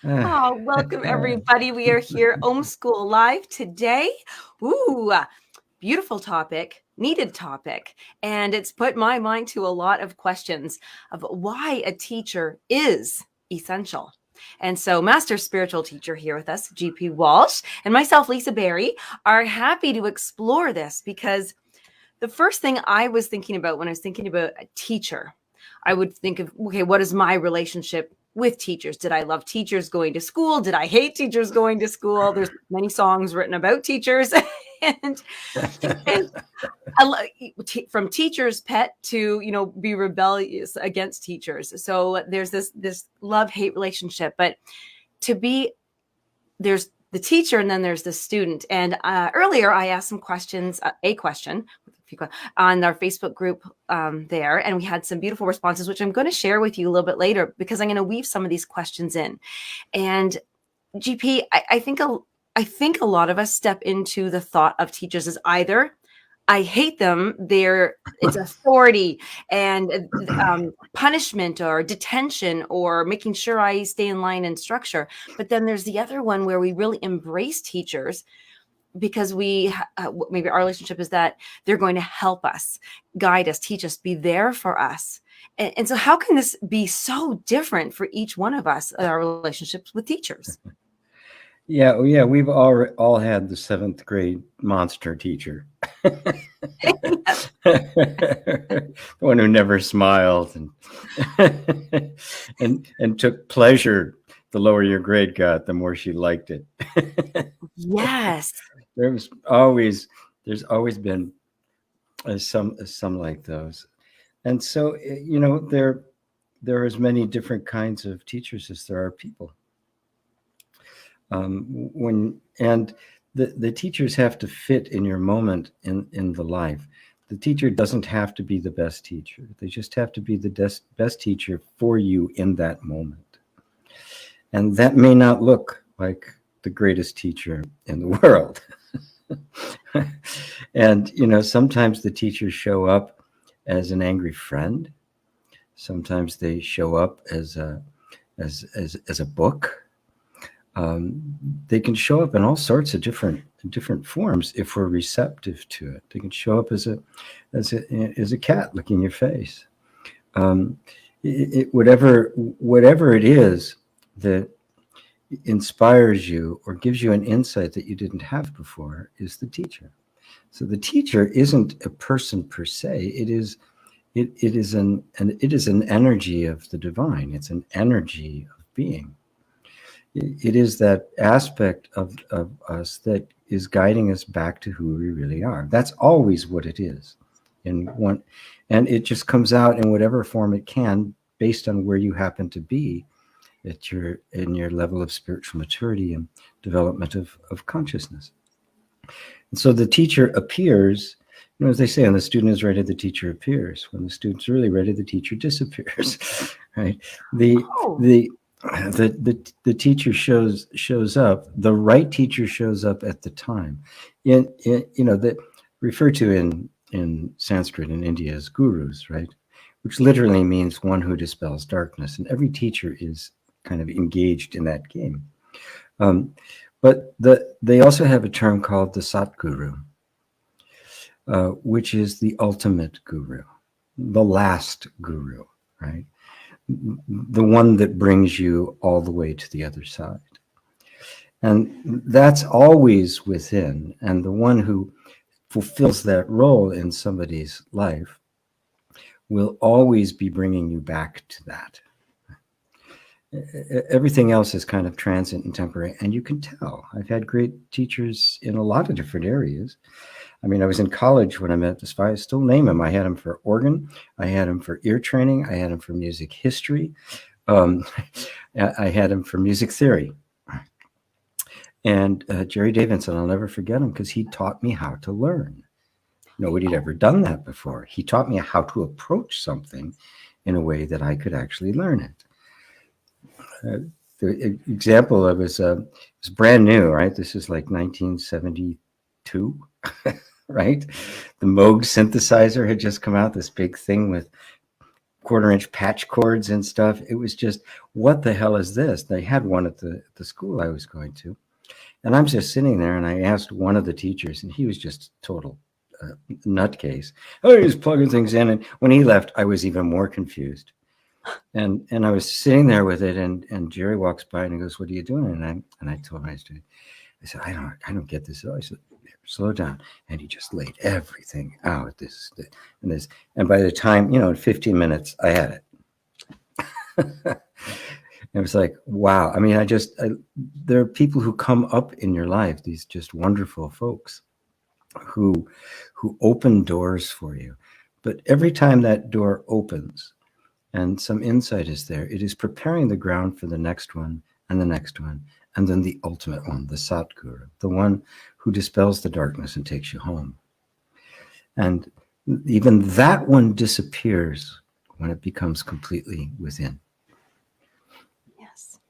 Ah, Oh, welcome everybody. We are here, School Live today. Ooh, beautiful topic, needed topic. And it's put my mind to a lot of questions of why a teacher is essential. And so, Master Spiritual Teacher here with us, GP Walsh, and myself, Lisa Berry, are happy to explore this because the first thing I was thinking about when I was thinking about a teacher, I would think of, okay, what is my relationship with teachers? Did I love teachers going to school? Did I hate teachers going to school? There's many songs written about teachers. and from teacher's pet to be rebellious against teachers. So there's this love-hate relationship. But there's the teacher and then there's the student. And earlier I asked some questions, a question on our Facebook group there, and we had some beautiful responses, which I'm going to share with you a little bit later because I'm going to weave some of these questions in. And GP, I think a lot of us step into the thought of teachers as either I hate them, it's authority and punishment or detention or making sure I stay in line and structure. But then there's the other one where we really embrace teachers because maybe our relationship is that they're going to help us, guide us, teach us, be there for us. And so how can this be so different for each one of us, our relationships with teachers? Yeah, we've all had the 7th grade monster teacher. The one who never smiled and took pleasure. The lower your grade got, the more she liked it. Yes. There's always been some like those. And so, there are as many different kinds of teachers as there are people. The teachers have to fit in your moment in the life. The teacher doesn't have to be the best teacher. They just have to be the best teacher for you in that moment. And that may not look like the greatest teacher in the world. And, sometimes the teachers show up as an angry friend. Sometimes they show up as a book. They can show up in all sorts of different forms if we're receptive to it. They can show up as a cat licking your face. Whatever it is that inspires you or gives you an insight that you didn't have before is the teacher. So the teacher isn't a person per se. It is an energy of the divine. It's an energy of being. It is that aspect of us that is guiding us back to who we really are. That's always what it is. And it just comes out in whatever form it can based on where you happen to be in your level of spiritual maturity and development of consciousness. And so the teacher appears, as they say, when the student is ready, the teacher appears. When the student's really ready, the teacher disappears. Right? The teacher shows up. The right teacher shows up at the time. That referred to in Sanskrit in India as gurus, right? Which literally means one who dispels darkness. And every teacher is kind of engaged in that game. But they also have a term called the Satguru, which is the ultimate guru, the last guru, right? The one that brings you all the way to the other side. And that's always within. And the one who fulfills that role in somebody's life will always be bringing you back to that. Everything else is kind of transient and temporary, and you can tell. I've had great teachers in a lot of different areas. I mean, I was in college when I met this guy. I still name him. I had him for organ. I had him for ear training. I had him for music history. I had him for music theory. And Jerry Davidson, I'll never forget him because he taught me how to learn. Nobody'd ever done that before. He taught me how to approach something in a way that I could actually learn it. The example of it was brand new, right? This is like 1972, right? The Moog synthesizer had just come out, this big thing with quarter-inch patch cords and stuff. It was just, what the hell is this? They had one at the school I was going to. And I'm just sitting there, and I asked one of the teachers, and he was just total nutcase. Oh, he was plugging things in. And when he left, I was even more confused. And I was sitting there with it, and Jerry walks by and he goes, "What are you doing?" And I told him I said, I don't get this at all. I said, "Slow down." And he just laid everything out. This and this. And by the time, in 15 minutes, I had it. It was like, wow. I mean, there are people who come up in your life, these just wonderful folks who open doors for you. But every time that door opens and some insight is there, it is preparing the ground for the next one and the next one. And then the ultimate one, the Satguru, the one who dispels the darkness and takes you home. And even that one disappears when it becomes completely within. Yes.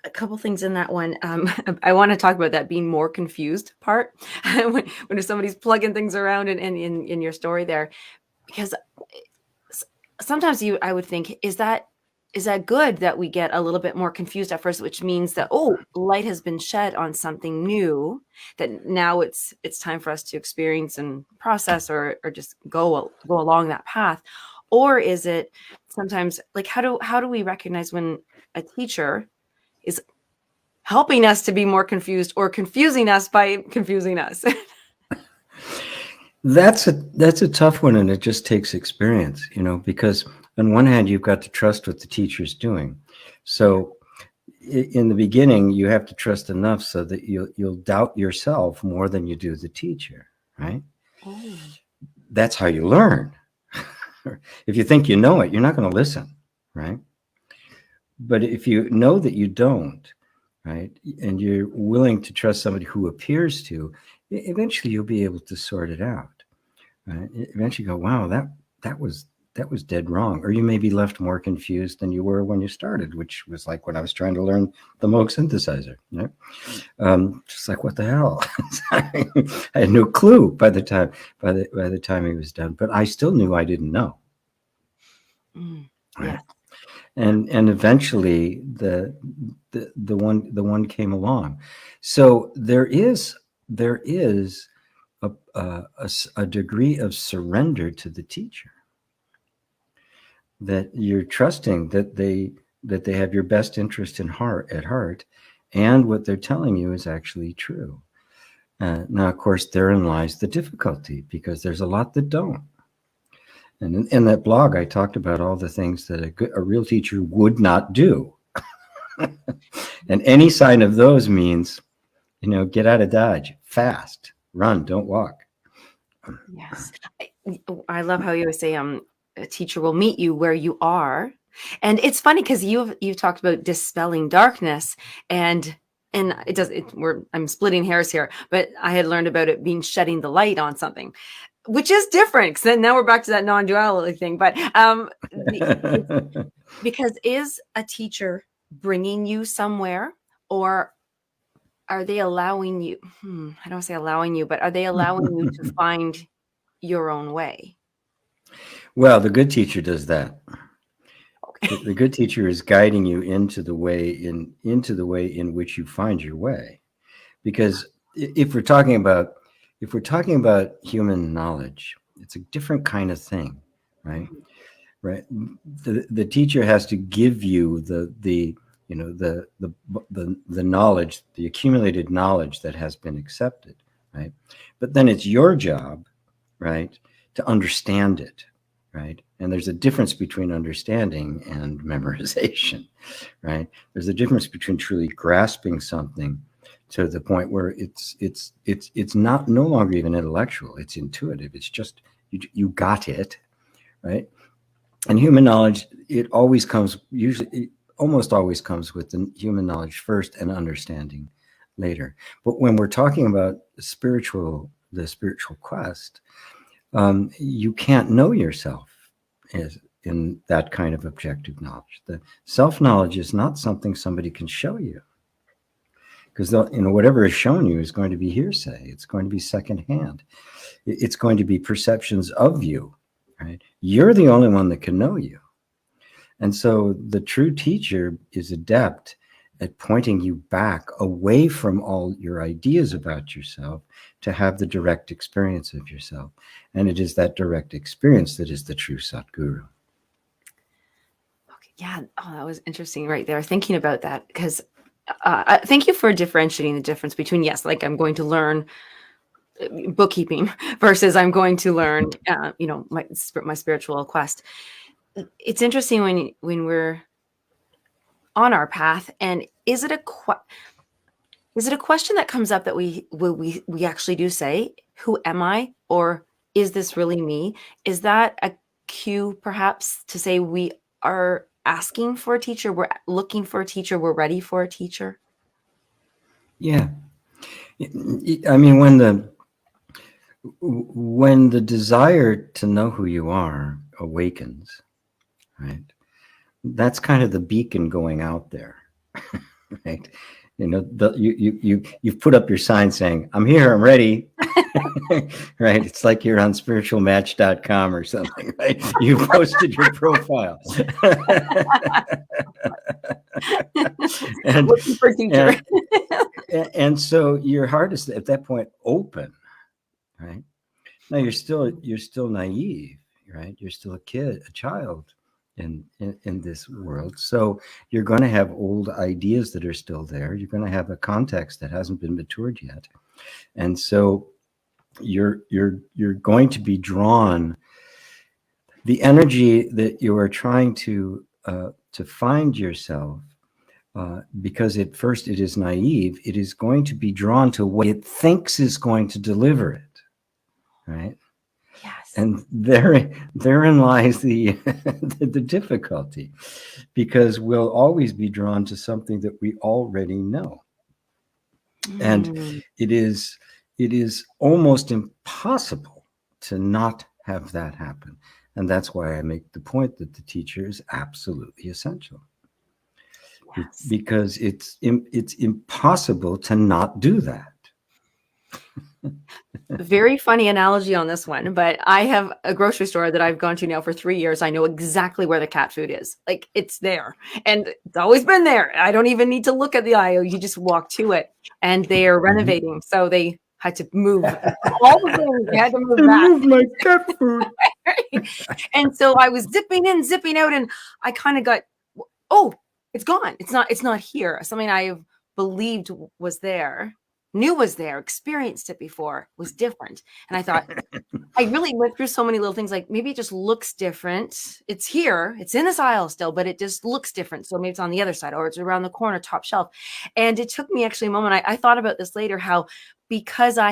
A couple things in that one. I want to talk about that being more confused part when somebody's plugging things around in your story there, because sometimes I would think, is that good that we get a little bit more confused at first, which means that, light has been shed on something new, that now it's time for us to experience and process or just go along that path? Or is it sometimes like, how do we recognize when a teacher is helping us to be more confused or confusing us by confusing us? That's a tough one, and it just takes experience, because on one hand, you've got to trust what the teacher's doing. So in the beginning, you have to trust enough so that you'll doubt yourself more than you do the teacher, right? Oh. That's how you learn. If you think you know it, you're not going to listen, right? But if you know that you don't, right, and you're willing to trust somebody who appears to, eventually you'll be able to sort it out, right? Eventually you go, wow, that was dead wrong. Or you may be left more confused than you were when you started, which was like when I was trying to learn the Moog synthesizer, right? Just like, what the hell? I had no clue by the time he was done, but I still knew I didn't know. Right? Yeah. And eventually the one came along. So there is a degree of surrender to the teacher, that you're trusting that they have your best interest at heart, and what they're telling you is actually true. Now, of course, therein lies the difficulty, because there's a lot that don't. And in that blog, I talked about all the things that a real teacher would not do. And any sign of those means, get out of Dodge, fast, run, don't walk. Yes. I love how you always say, a teacher will meet you where you are. And it's funny because you've talked about dispelling darkness, and I'm splitting hairs here, but I had learned about it being shedding the light on something, which is different. Because then now we're back to that non-duality thing. But because is a teacher bringing you somewhere, or are they allowing you? I don't say allowing you, but are they allowing you to find your own way? Well, the good teacher does that. Okay. The good teacher is guiding you into the way in which you find your way. Because if we're talking about human knowledge, it's a different kind of thing, right? Right. The teacher has to give you the knowledge, the accumulated knowledge that has been accepted, right? But then it's your job, right, to understand it, right? And there's a difference between understanding and memorization, right? There's a difference between truly grasping something to the point where it's not no longer even intellectual, it's intuitive. It's just you got it, right? And human knowledge, it almost always comes with the human knowledge first and understanding later. But when we're talking about the spiritual quest, you can't know yourself in that kind of objective knowledge. The self-knowledge is not something somebody can show you, because whatever is shown you is going to be hearsay. It's going to be secondhand. It's going to be perceptions of you, right? You're the only one that can know you. And so the true teacher is adept at pointing you back away from all your ideas about yourself to have the direct experience of yourself. And it is that direct experience that is the true Satguru. Okay. Yeah. Oh, that was interesting right there. Thinking about that, because thank you for differentiating the difference between, yes, like I'm going to learn bookkeeping versus I'm going to learn, my spiritual quest. It's interesting when we're on our path, and is it a question that comes up that we actually do say, who am I, or is this really me? Is that a cue perhaps to say we are asking for a teacher, we're looking for a teacher, we're ready for a teacher? Yeah. I mean, when the desire to know who you are awakens, right? That's kind of the beacon going out there, right? You've put up your sign saying, "I'm here, I'm ready." Right? It's like you're on spiritualmatch.com or something, right? You posted your profile. Looking for a teacher. And so your heart is at that point open, right? Now you're still naive, right? You're still a child in this world. So you're going to have old ideas that are still there. You're going to have a context that hasn't been matured yet. And so you're going to be drawn. The energy that you are trying to find yourself, because at first it is naive, it is going to be drawn to what it thinks is going to deliver it, right? Yes. And therein lies the difficulty, because we'll always be drawn to something that we already know. And it is almost impossible to not have that happen. And that's why I make the point that the teacher is absolutely essential. Yes. Because it's impossible to not do that. Very funny analogy on this one, but I have a grocery store that I've gone to now for 3 years. I know exactly where the cat food is. Like, it's there, and it's always been there. I don't even need to look at the aisle. You just walk to it, and they are renovating. So they had to move all the things. They had to move that. Move my cat food. And so I was zipping in, zipping out, and I kind of got, oh, it's gone. It's not here. Something I believed was there, knew was there, experienced it before, was different. And I thought, I really went through so many little things, like maybe it just looks different. It's here, it's in this aisle still, but it just looks different. So maybe it's on the other side, or it's around the corner, top shelf. And it took me actually a moment. I thought about this later, how because I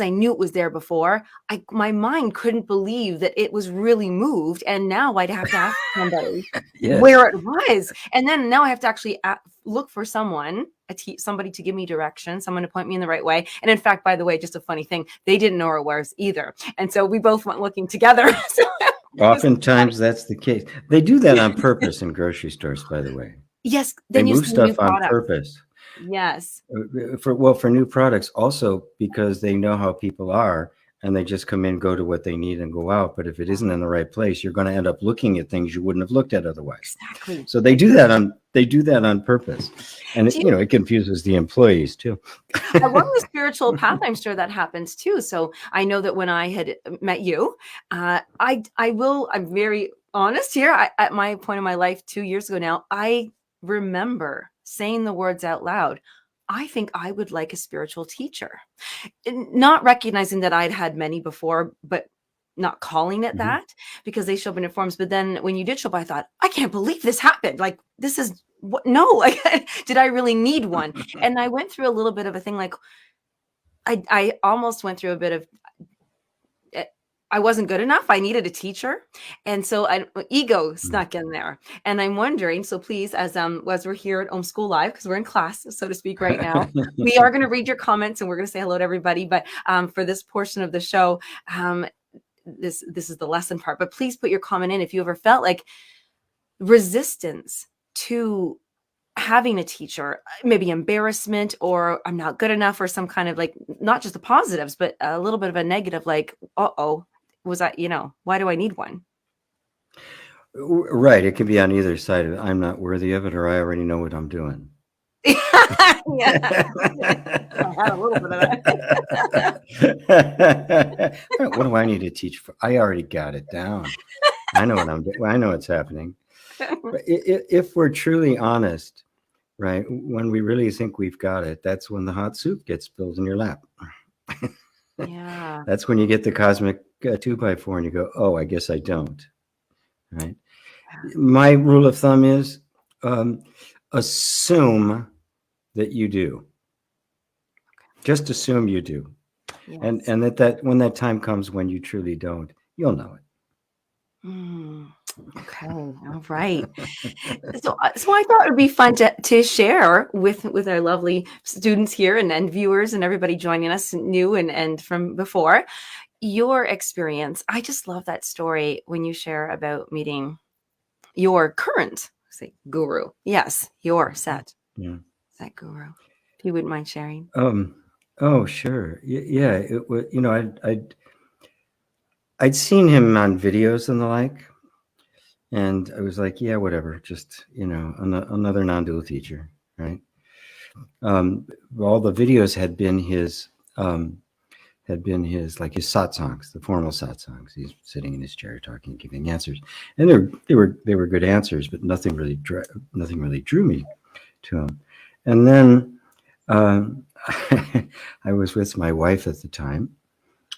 knew it was there before, my mind couldn't believe that it was really moved. And now I'd have to ask somebody yes. where it was. And then now I have to actually look for somebody to give me direction, someone to point me in the right way. And in fact, by the way, just a funny thing, they didn't know where it was either. And so we both went looking together. So oftentimes that's the case. They do that on purpose in grocery stores, by the way. Yes. They move stuff on purpose. Yes. For new products, also because they know how people are, and they just come in, go to what they need, and go out. But if it isn't in the right place, you're going to end up looking at things you wouldn't have looked at otherwise. Exactly. So they do that on purpose, and it confuses the employees too. Along the spiritual path, I'm sure that happens too. So I know that when I had met you, I'm very honest here. At my point in my life 2 years ago now, I remember saying the words out loud, I think I would like a spiritual teacher. Not recognizing that I'd had many before, but not calling it that, because they show up in different forms. But then when you did show up, I thought, I can't believe this happened. Like, this is what? No, like, did I really need one? And I went through a little bit of a thing. Like, I almost went through a bit of, I wasn't good enough. I needed a teacher. And so ego snuck in there. And I'm wondering, so please, as we're here at School Live, because we're in class, so to speak, right now, we are going to read your comments and we're going to say hello to everybody. But for this portion of the show, this is the lesson part. But please put your comment in if you ever felt like resistance to having a teacher, maybe embarrassment, or I'm not good enough, or some kind of, like, not just the positives, but a little bit of a negative, like, was that, why do I need one? Right. It can be on either side of it. I'm not worthy of it, or I already know what I'm doing. Yeah, I had a little bit of that. What do I need to teach for? I already got it down. I know what I'm doing. I know what's happening. But if we're truly honest, right, when we really think we've got it, that's when the hot soup gets spilled in your lap. Yeah. That's when you get the cosmic 2x4 and you go, oh, I guess I don't. Right. My rule of thumb is assume that you do. Just assume you do. Yes. And that when that time comes when you truly don't, you'll know it. Okay. All right. So I thought it would be fun to share with our lovely students here and viewers and everybody joining us new and from before your experience. I just love that story when you share about meeting your current guru. Yes, your Satguru. If you wouldn't mind sharing. Oh, sure. Yeah. It was, I'd seen him on videos and the like. And I was like, yeah, whatever. Just, another non-dual teacher, right? All the videos had been his like his satsangs, the formal satsangs. He's sitting in his chair talking, giving answers, and they were good answers, but nothing really drew me to him. And then I was with my wife at the time,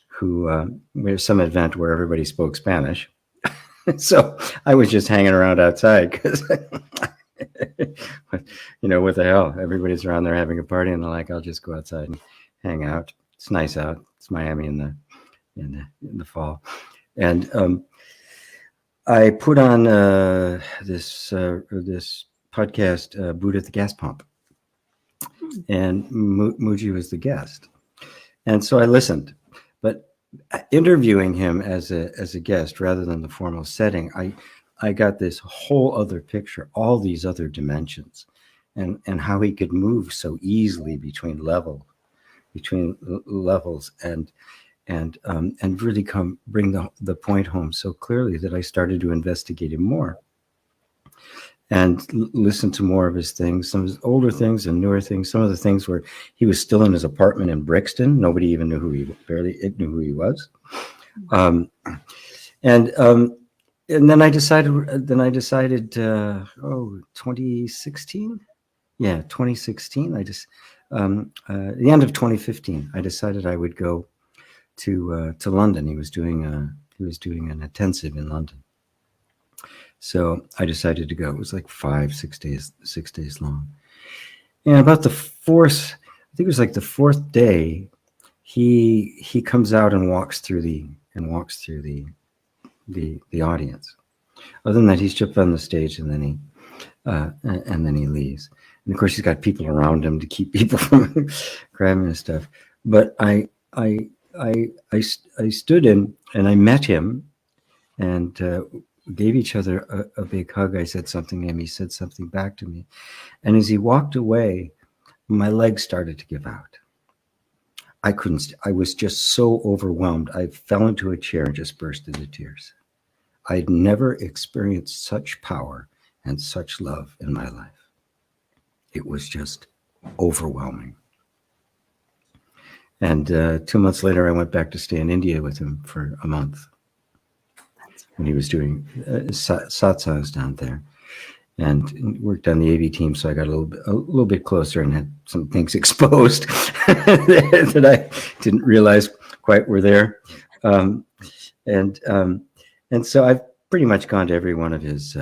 who there's some event where everybody spoke Spanish. So I was just hanging around outside because, what the hell? Everybody's around there having a party, and they're like, I'll just go outside and hang out. It's nice out. It's Miami in the fall, and I put on this podcast, Buddha at the Gas Pump, and Muji was the guest, and so I listened, but interviewing him as a guest rather than the formal setting, I got this whole other picture, all these other dimensions, and how he could move so easily between levels and really bring the point home so clearly that I started to investigate him more and listen to more of his things, some of his older things and newer things, some of the things where he was still in his apartment in Brixton. Nobody even knew barely knew who he was. And then I decided, 2016. Yeah, 2016. I just, the end of 2015, I decided I would go to London. He was doing an intensive in London. So I decided to go. It was like 6 days long. And about the fourth, I think it was like the fourth day, he comes out and walks through the audience. Other than that, he's just on the stage, and then he leaves. And of course, he's got people around him to keep people from grabbing his stuff. But I stood in and I met him, and gave each other a big hug. I said something to him. He said something back to me. And as he walked away, my legs started to give out. I couldn't. I was just so overwhelmed. I fell into a chair and just burst into tears. I'd never experienced such power and such love in my life. It was just overwhelming. And 2 months later, I went back to stay in India with him for a month when he was doing satsangs down there, and worked on the AV team. So I got a little bit closer and had some things exposed that I didn't realize quite were there. And so I've pretty much gone to every one of his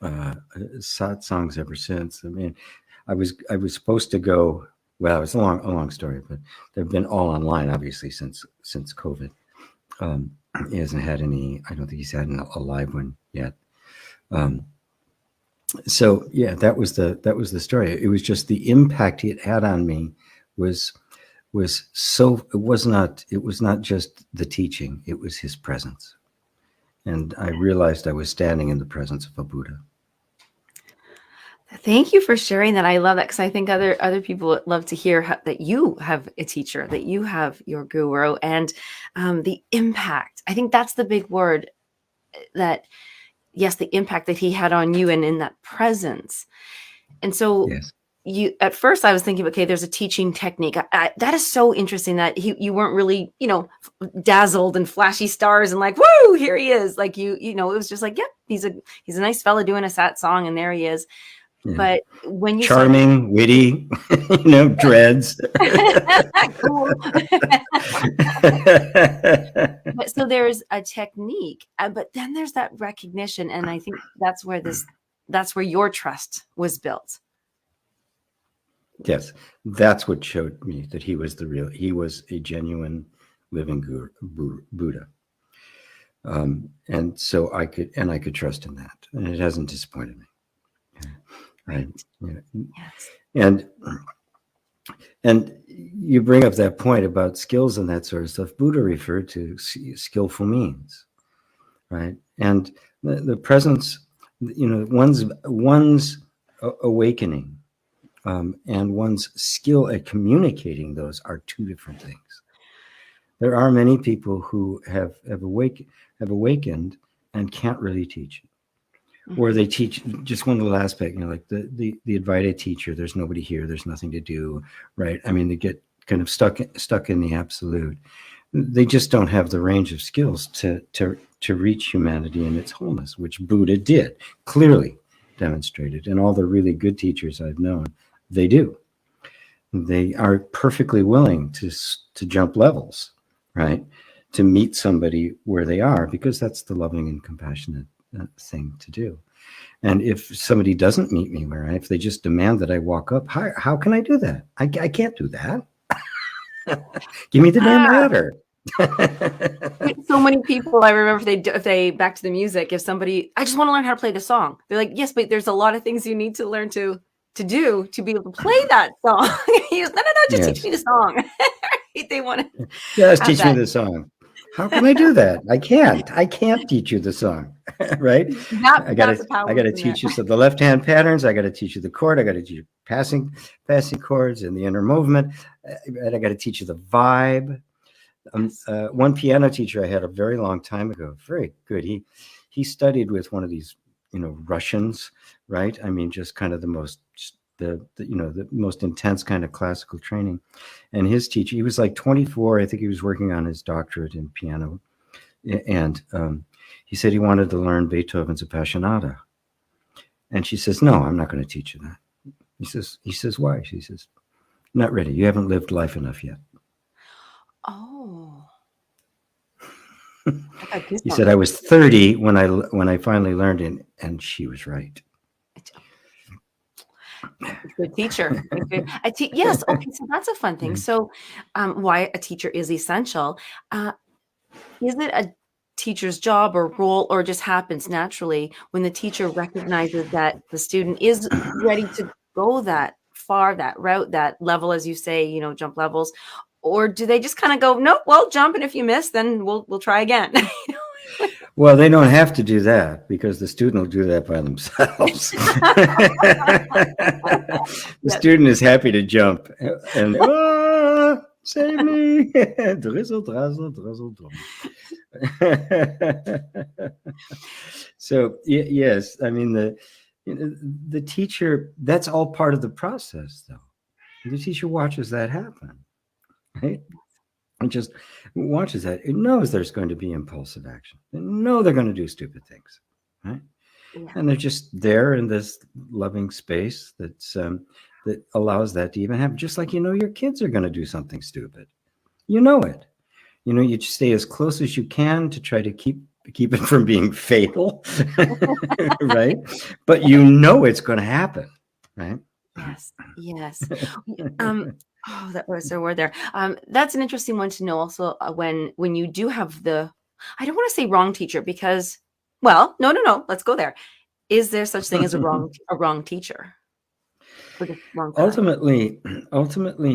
satsangs ever since. I mean, I was supposed to go. Well, it's a long story, but they've been all online, obviously, since COVID. He hasn't had any. I don't think he's had a live one yet. So yeah, that was the story. It was just the impact it had on me was so. It was not just the teaching. It was his presence, and I realized I was standing in the presence of a Buddha. Thank you for sharing that. I love that, because I think other people would love to hear that you have a teacher, that you have your guru, and the impact. I think that's the big word. That yes, the impact that he had on you, and in that presence. And so Yes. at first I was thinking, okay, there's a teaching technique. That is so interesting that you weren't really, dazzled and flashy stars and like, woo, here he is. Like it was just like, yep, he's a nice fella doing a sat song, and there he is. Yeah. But when you charming, witty, dreads. cool. But so there's a technique, but then there's that recognition, and I think that's where your trust was built. Yes, that's what showed me that he was a genuine living Buddha. And so I could trust in that, and it hasn't disappointed me. Right. Yes. And you bring up that point about skills and that sort of stuff. Buddha referred to skillful means, right? And the presence, one's awakening and one's skill at communicating those are two different things. There are many people who have awakened and can't really teach. Or they teach just one little aspect, like the invited teacher. There's nobody here. There's nothing to do, right? I mean, they get kind of stuck in the absolute. They just don't have the range of skills to reach humanity in its wholeness, which Buddha did, clearly demonstrated. And all the really good teachers I've known, they do. They are perfectly willing to jump levels, right? To meet somebody where they are, because that's the loving and compassionate thing to do. And if somebody doesn't meet me where if they just demand that I walk up, how can I do that? I can't do that. Give me the damn ladder. So many people, I remember if they back to the music, if somebody, I just want to learn how to play the song. They're like, yes, but there's a lot of things you need to learn to do to be able to play that song. He goes, no, just teach me the song. They want to just teach me the song. How can I do that? I can't teach you the song, right? I gotta teach you the left hand patterns. I gotta teach you the chord. I gotta teach you passing chords and the inner movement. And I gotta teach you the vibe. One piano teacher I had a very long time ago, very good. He studied with one of these, Russians, right? I mean, just kind of the most intense kind of classical training. And his teacher, he was like 24. I think he was working on his doctorate in piano. And he said he wanted to learn Beethoven's Appassionata. And she says, no, I'm not going to teach you that. He says, why? She says, not ready. You haven't lived life enough yet. Oh. He said, I was 30 when I finally learned it, and she was right. Good teacher. Yes. Okay. So that's a fun thing. So why a teacher is essential. Is it a teacher's job or role, or just happens naturally when the teacher recognizes that the student is ready to go that far, that route, that level, as you say, jump levels? Or do they just kind of go, nope, well, jump, and if you miss, then we'll try again? Well, they don't have to do that, because the student will do that by themselves. The student is happy to jump and save me. Drizzle, drizzle, drizzle, So yes, I mean the teacher. That's all part of the process, though. The teacher watches that happen, right? It just watches that. It knows there's going to be impulsive action. They know they're going to do stupid things, right? Yeah. And they're just there in this loving space that allows that to even happen. Just like your kids are going to do something stupid. You know it. You stay as close as you can to try to keep it from being fatal, right? But it's going to happen, right? Yes. Oh, that was a word there. That's an interesting one to know also, when you do have I don't want to say wrong teacher, because, well, no, let's go there. Is there such thing as a wrong teacher? Ultimately,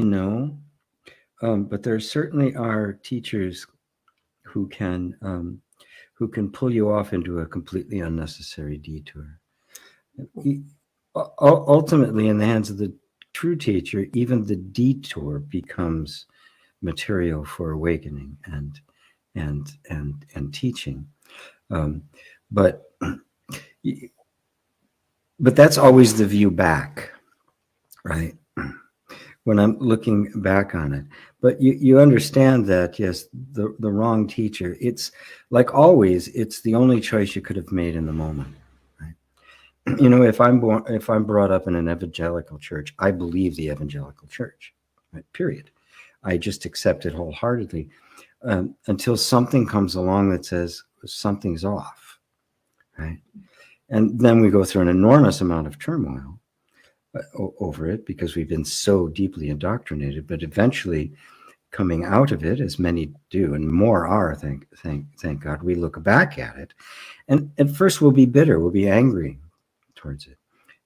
no. But there certainly are teachers who can pull you off into a completely unnecessary detour. ultimately, in the hands of the true teacher, even the detour becomes material for awakening and teaching. Um, but but that's always the view back, right? When I'm looking back on it. But you understand that, yes, the wrong teacher, it's like always, it's the only choice you could have made in the moment. Right? You know, if I'm brought up in an evangelical church, I believe the evangelical church, right? Period. I just accept it wholeheartedly until something comes along that says something's off, right? And then we go through an enormous amount of turmoil over it because we've been so deeply indoctrinated. But eventually, coming out of it, as many do, and more are, thank God, we look back at it, and at first we'll be bitter, we'll be angry towards it.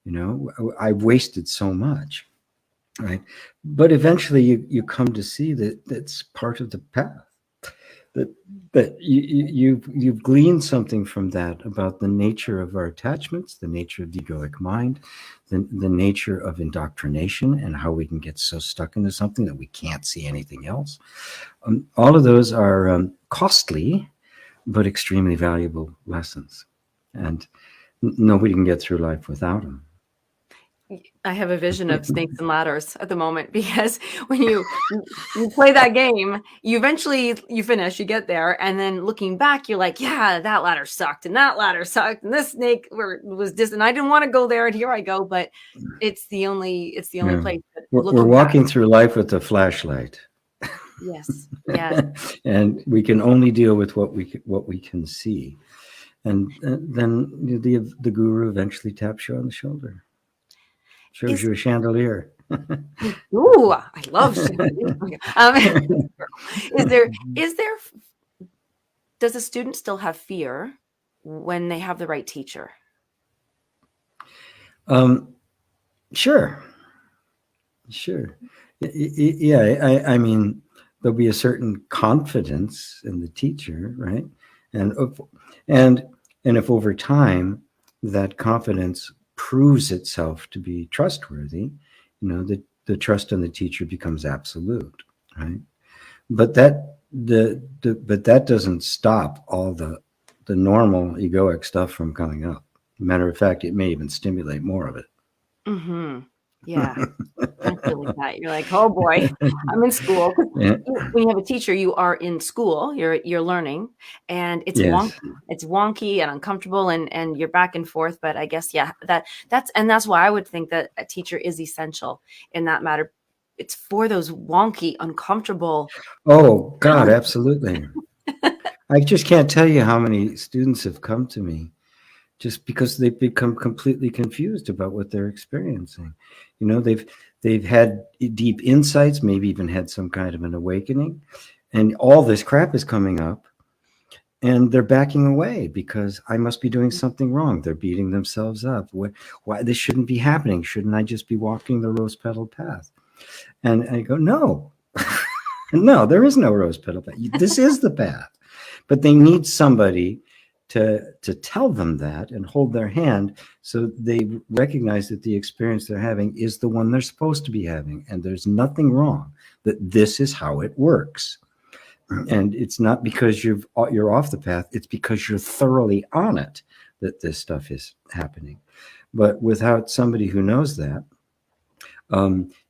You know, I wasted so much, right? But eventually, you come to see that that's part of the path. That you've gleaned something from that about the nature of our attachments, the nature of the egoic mind, the nature of indoctrination, and how we can get so stuck into something that we can't see anything else. All of those are costly, but extremely valuable lessons, and nobody can get through life without them. I have a vision of snakes and ladders at the moment, because when you play that game, you finish, you get there, and then looking back, you're like, yeah, that ladder sucked, and that ladder sucked, and this snake was distant. I didn't want to go there, and here I go. But it's the only place. We're walking through life with a flashlight. Yes, yes. And we can only deal with what we can see. And then the guru eventually taps you on the shoulder, shows you a chandelier. Ooh, I love chandeliers. Is there does a student still have fear when they have the right teacher? Sure. Yeah, I mean, there'll be a certain confidence in the teacher, right? And if over time that confidence proves itself to be trustworthy, you know, the trust in the teacher becomes absolute, right? But that doesn't stop all the normal egoic stuff from coming up. Matter of fact, it may even stimulate more of it. Mm-hmm. Yeah. I feel like that. You're like, oh boy, I'm in school. Yeah. When you have a teacher, you are in school, you're learning, and it's Yes. wonky. It's wonky and uncomfortable, and you're back and forth. But I guess, yeah, that's why I would think that a teacher is essential in that matter. It's for those wonky, uncomfortable. Oh God, absolutely. I just can't tell you how many students have come to me just because they've become completely confused about what they're experiencing. You know, they've had deep insights, maybe even had some kind of an awakening, and all this crap is coming up, and they're backing away because I must be doing something wrong. They're beating themselves up. Why this shouldn't be happening? Shouldn't I just be walking the rose-petaled path? And I go, no, no, there is no rose-petaled path. This is the path. But they need somebody to tell them that and hold their hand so they recognize that the experience they're having is the one they're supposed to be having, and there's nothing wrong, that this is how it works. And it's not because you're off the path, it's because you're thoroughly on it that this stuff is happening. But without somebody who knows that,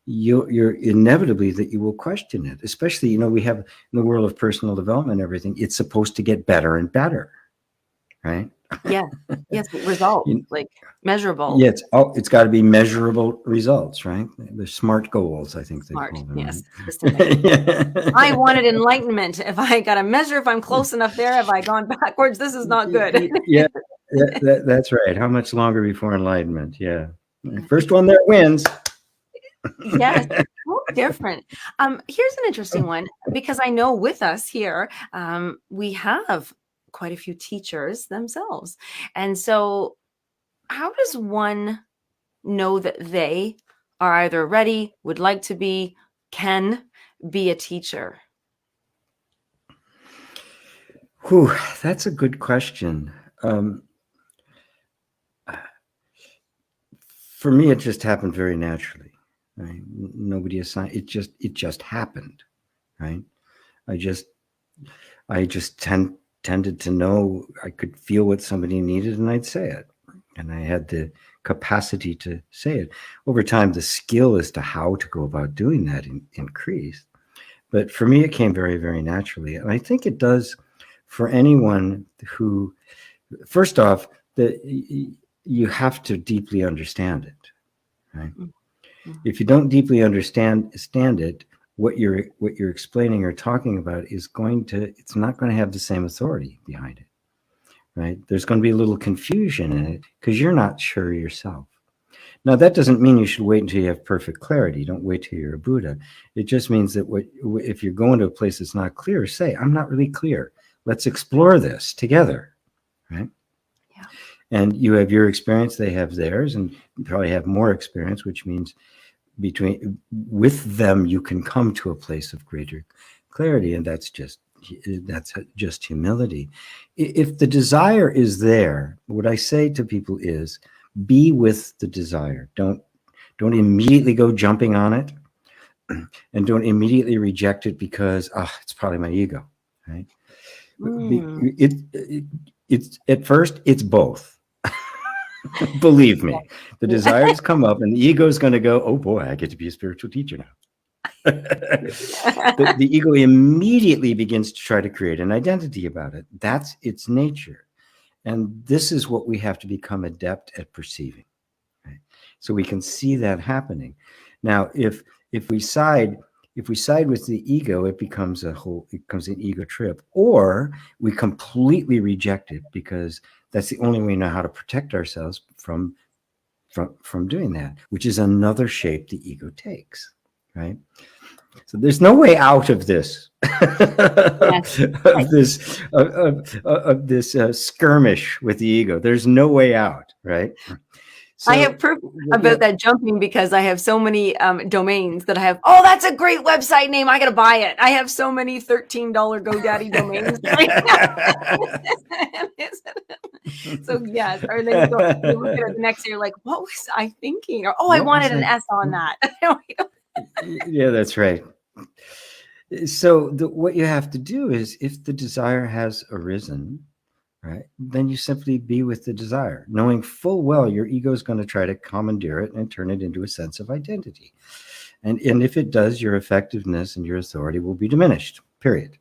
you're inevitably that you will question it. Especially, you know, we have in the world of personal development, everything, it's supposed to get better and better, right? Yes, results, like measurable. Yeah, it's got to be measurable results, right? The SMART goals, I think they call them. Yes, Right? specific. I wanted enlightenment. If I got to measure if I'm close enough there, have I gone backwards? This is not good. Yeah, that's right. How much longer before enlightenment? Yeah, first one that wins. Yes, so different. Here's an interesting one, because I know with us here, we have quite a few teachers themselves. And so how does one know that they are either ready, would like to be, can be a teacher? Whew, that's a good question. For me, it just happened very naturally. Right? Nobody assigned it. Just happened. Right? I just tended to know. I could feel what somebody needed, and I'd say it. And I had the capacity to say it. Over time, the skill as to how to go about doing that increased. But for me, it came very, very naturally. And I think it does for anyone who, first off, you have to deeply understand it. Right? Mm-hmm. If you don't deeply understand it, what you're explaining or talking about it's not going to have the same authority behind it. Right? There's going to be a little confusion in it because you're not sure yourself. Now, that doesn't mean you should wait until you have perfect clarity. Don't wait till you're a Buddha. It just means that if you're going to a place that's not clear, say, I'm not really clear. Let's explore this together. Right? Yeah. And you have your experience, they have theirs, and you probably have more experience, which means with them, you can come to a place of greater clarity. And that's just humility. If the desire is there, what I say to people is be with the desire. Don't immediately go jumping on it, and don't immediately reject it because it's probably my ego, right? It's at first it's both. Believe me, the desires come up and the ego is going to go, oh boy, I get to be a spiritual teacher now. The ego immediately begins to try to create an identity about it. That's its nature. And this is what we have to become adept at perceiving. Right? So we can see that happening. Now, if we side with the ego, it becomes an ego trip, or we completely reject it because that's the only way we know how to protect ourselves from doing that, which is another shape the ego takes. Right? So there's no way out of this, Yes. of this skirmish with the ego. There's no way out, right? So, I have proof about that jumping because I have so many domains that I have. Oh, that's a great website name. I got to buy it. I have so many $13 GoDaddy domains. So yes, or then you look at it the next year, like, what was I thinking? Or I wanted an S on that. Yeah, that's right. So what you have to do is, if the desire has arisen, right, then you simply be with the desire, knowing full well your ego is going to try to commandeer it and turn it into a sense of identity. And if it does, your effectiveness and your authority will be diminished, period.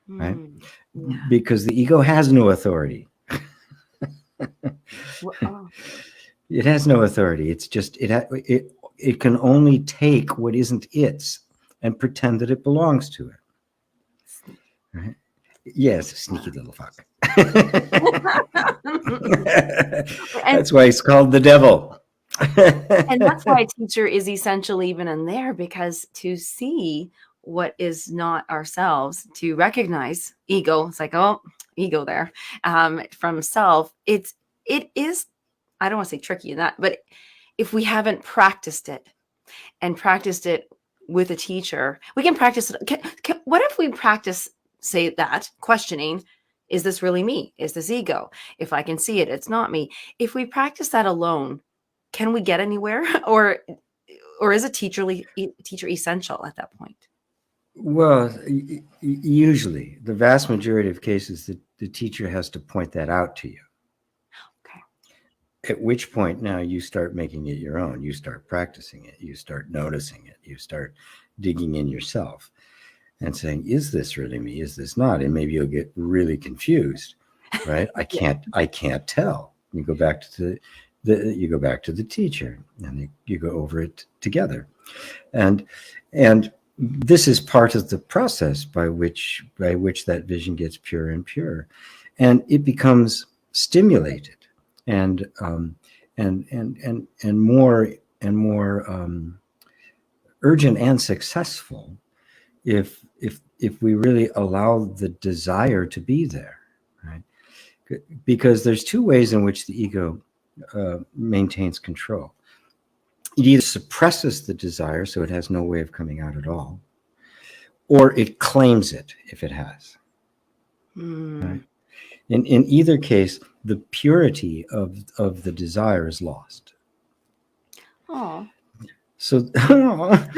Right? Yeah. Because the ego has no authority. It has no authority. It's just, it can only take what isn't its and pretend that it belongs to it. Right? Yes, sneaky little fuck. That's why it's called the devil. And that's why a teacher is essential even in there, because to see what is not ourselves, to recognize ego, it's like, oh, ego there, from self, it is, I don't want to say tricky in that, but if we haven't practiced it with a teacher, we can practice it. What if we practice, say, that questioning, is this really me? Is this ego? If I can see it, it's not me. If we practice that alone, can we get anywhere? Or is a teacher essential at that point? Well, usually, the vast majority of cases, the teacher has to point that out to you. Okay. At which point now you start making it your own. You start practicing it. You start noticing it. You start digging in yourself and saying, is this really me? Is this not? And maybe you'll get really confused, right? I can't tell. You go back to the teacher and you go over it together. And this is part of the process by which that vision gets purer and purer, and it becomes stimulated and more and more urgent and successful if we really allow the desire to be there, right? Because there's two ways in which the ego maintains control. It either suppresses the desire so it has no way of coming out at all, or it claims it if it has. Right? In either case, the purity of the desire is lost. Oh. So The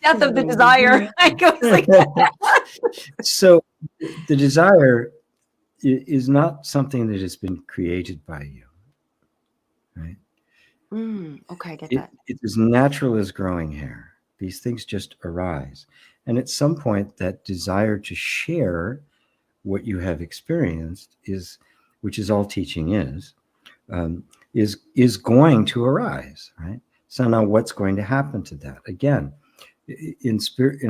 death of the desire. I go like so the desire is not something that has been created by you, right? Okay, I get It that. is as natural as growing hair. These things just arise. And at some point, that desire to share what you have experienced which is all teaching um, is going to arise, right? So now, what's going to happen to that? Again, in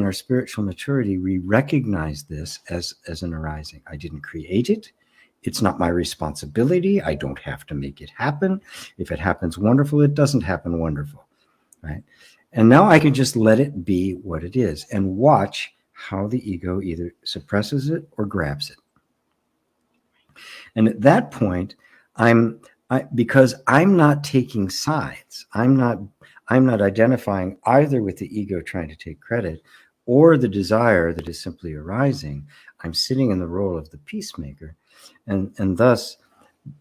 our spiritual maturity, we recognize this as an arising. I didn't create it. It's not my responsibility. I don't have to make it happen. If it happens, wonderful. It doesn't happen, wonderful, right? And now I can just let it be what it is and watch how the ego either suppresses it or grabs it. And at that point, because I'm not taking sides, I'm not identifying either with the ego trying to take credit or the desire that is simply arising. I'm sitting in the role of the peacemaker, and thus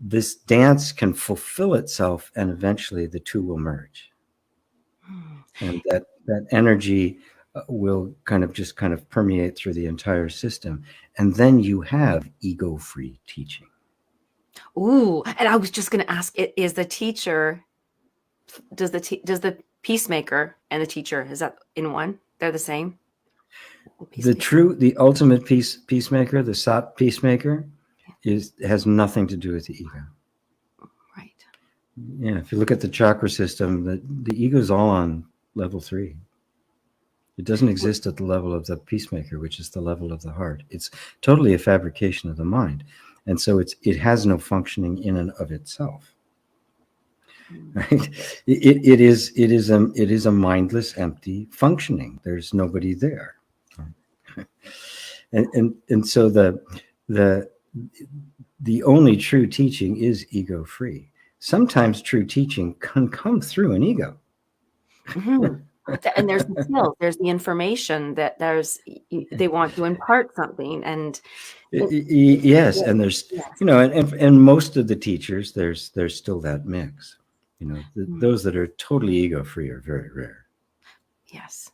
this dance can fulfill itself, and eventually the two will merge, and that energy will kind of permeate through the entire system, and then you have ego-free teaching. Ooh, and I was just going to ask: is the teacher? Does the peacemaker and the teacher, is that in one? They're the same. The ultimate peacemaker, the Sat peacemaker, has nothing to do with the ego. Right. Yeah, if you look at the chakra system, the ego is all on level 3. It doesn't exist at the level of the peacemaker, which is the level of the heart. It's totally a fabrication of the mind, and so it has no functioning in and of itself. Right? It is a mindless, empty functioning. There's nobody there. And so the only true teaching is ego free. Sometimes true teaching can come through an ego. Mm-hmm. And there's the skills, there's the information that they want to impart something, and yes, and there's and most of the teachers, there's still that mix. Those that are totally ego free are very rare. Yes.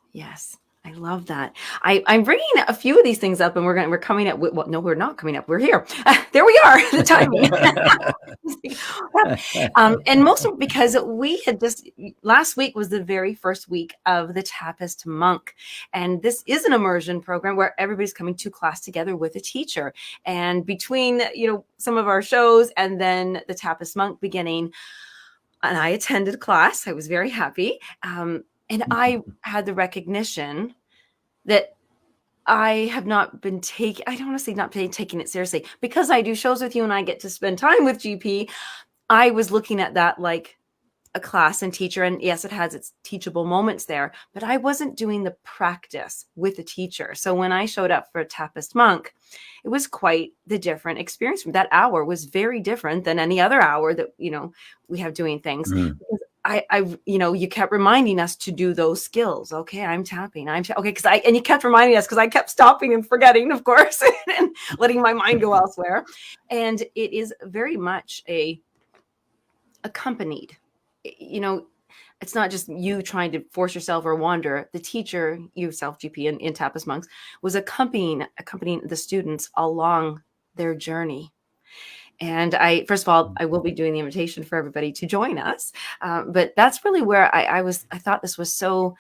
I love that. I'm bringing a few of these things up, and we're coming up with, well, no, we're not coming up. We're here. There we are. The timing. And most of because we had just last week was the very first week of the Tappist monk, and this is an immersion program where everybody's coming to class together with a teacher. And between some of our shows and then the Tappist monk beginning, and I attended class. I was very happy. And I had the recognition that I have not been taking, I don't want to say not taking it seriously, because I do shows with you and I get to spend time with GP. I was looking at that like a class and teacher, and yes, it has its teachable moments there, but I wasn't doing the practice with the teacher. So when I showed up for a Tappist monk, it was quite the different experience. That hour was very different than any other hour that, we have doing things. Because you kept reminding us to do those skills. Okay, I'm tapping. Okay, and you kept reminding us because I kept stopping and forgetting, of course, and letting my mind go elsewhere. And it is very much accompanied. It's not just you trying to force yourself or wander. The teacher, yourself, GP, in Tappist monks, was accompanying the students along their journey. And first of all, I will be doing the invitation for everybody to join us. But that's really where I thought this was so,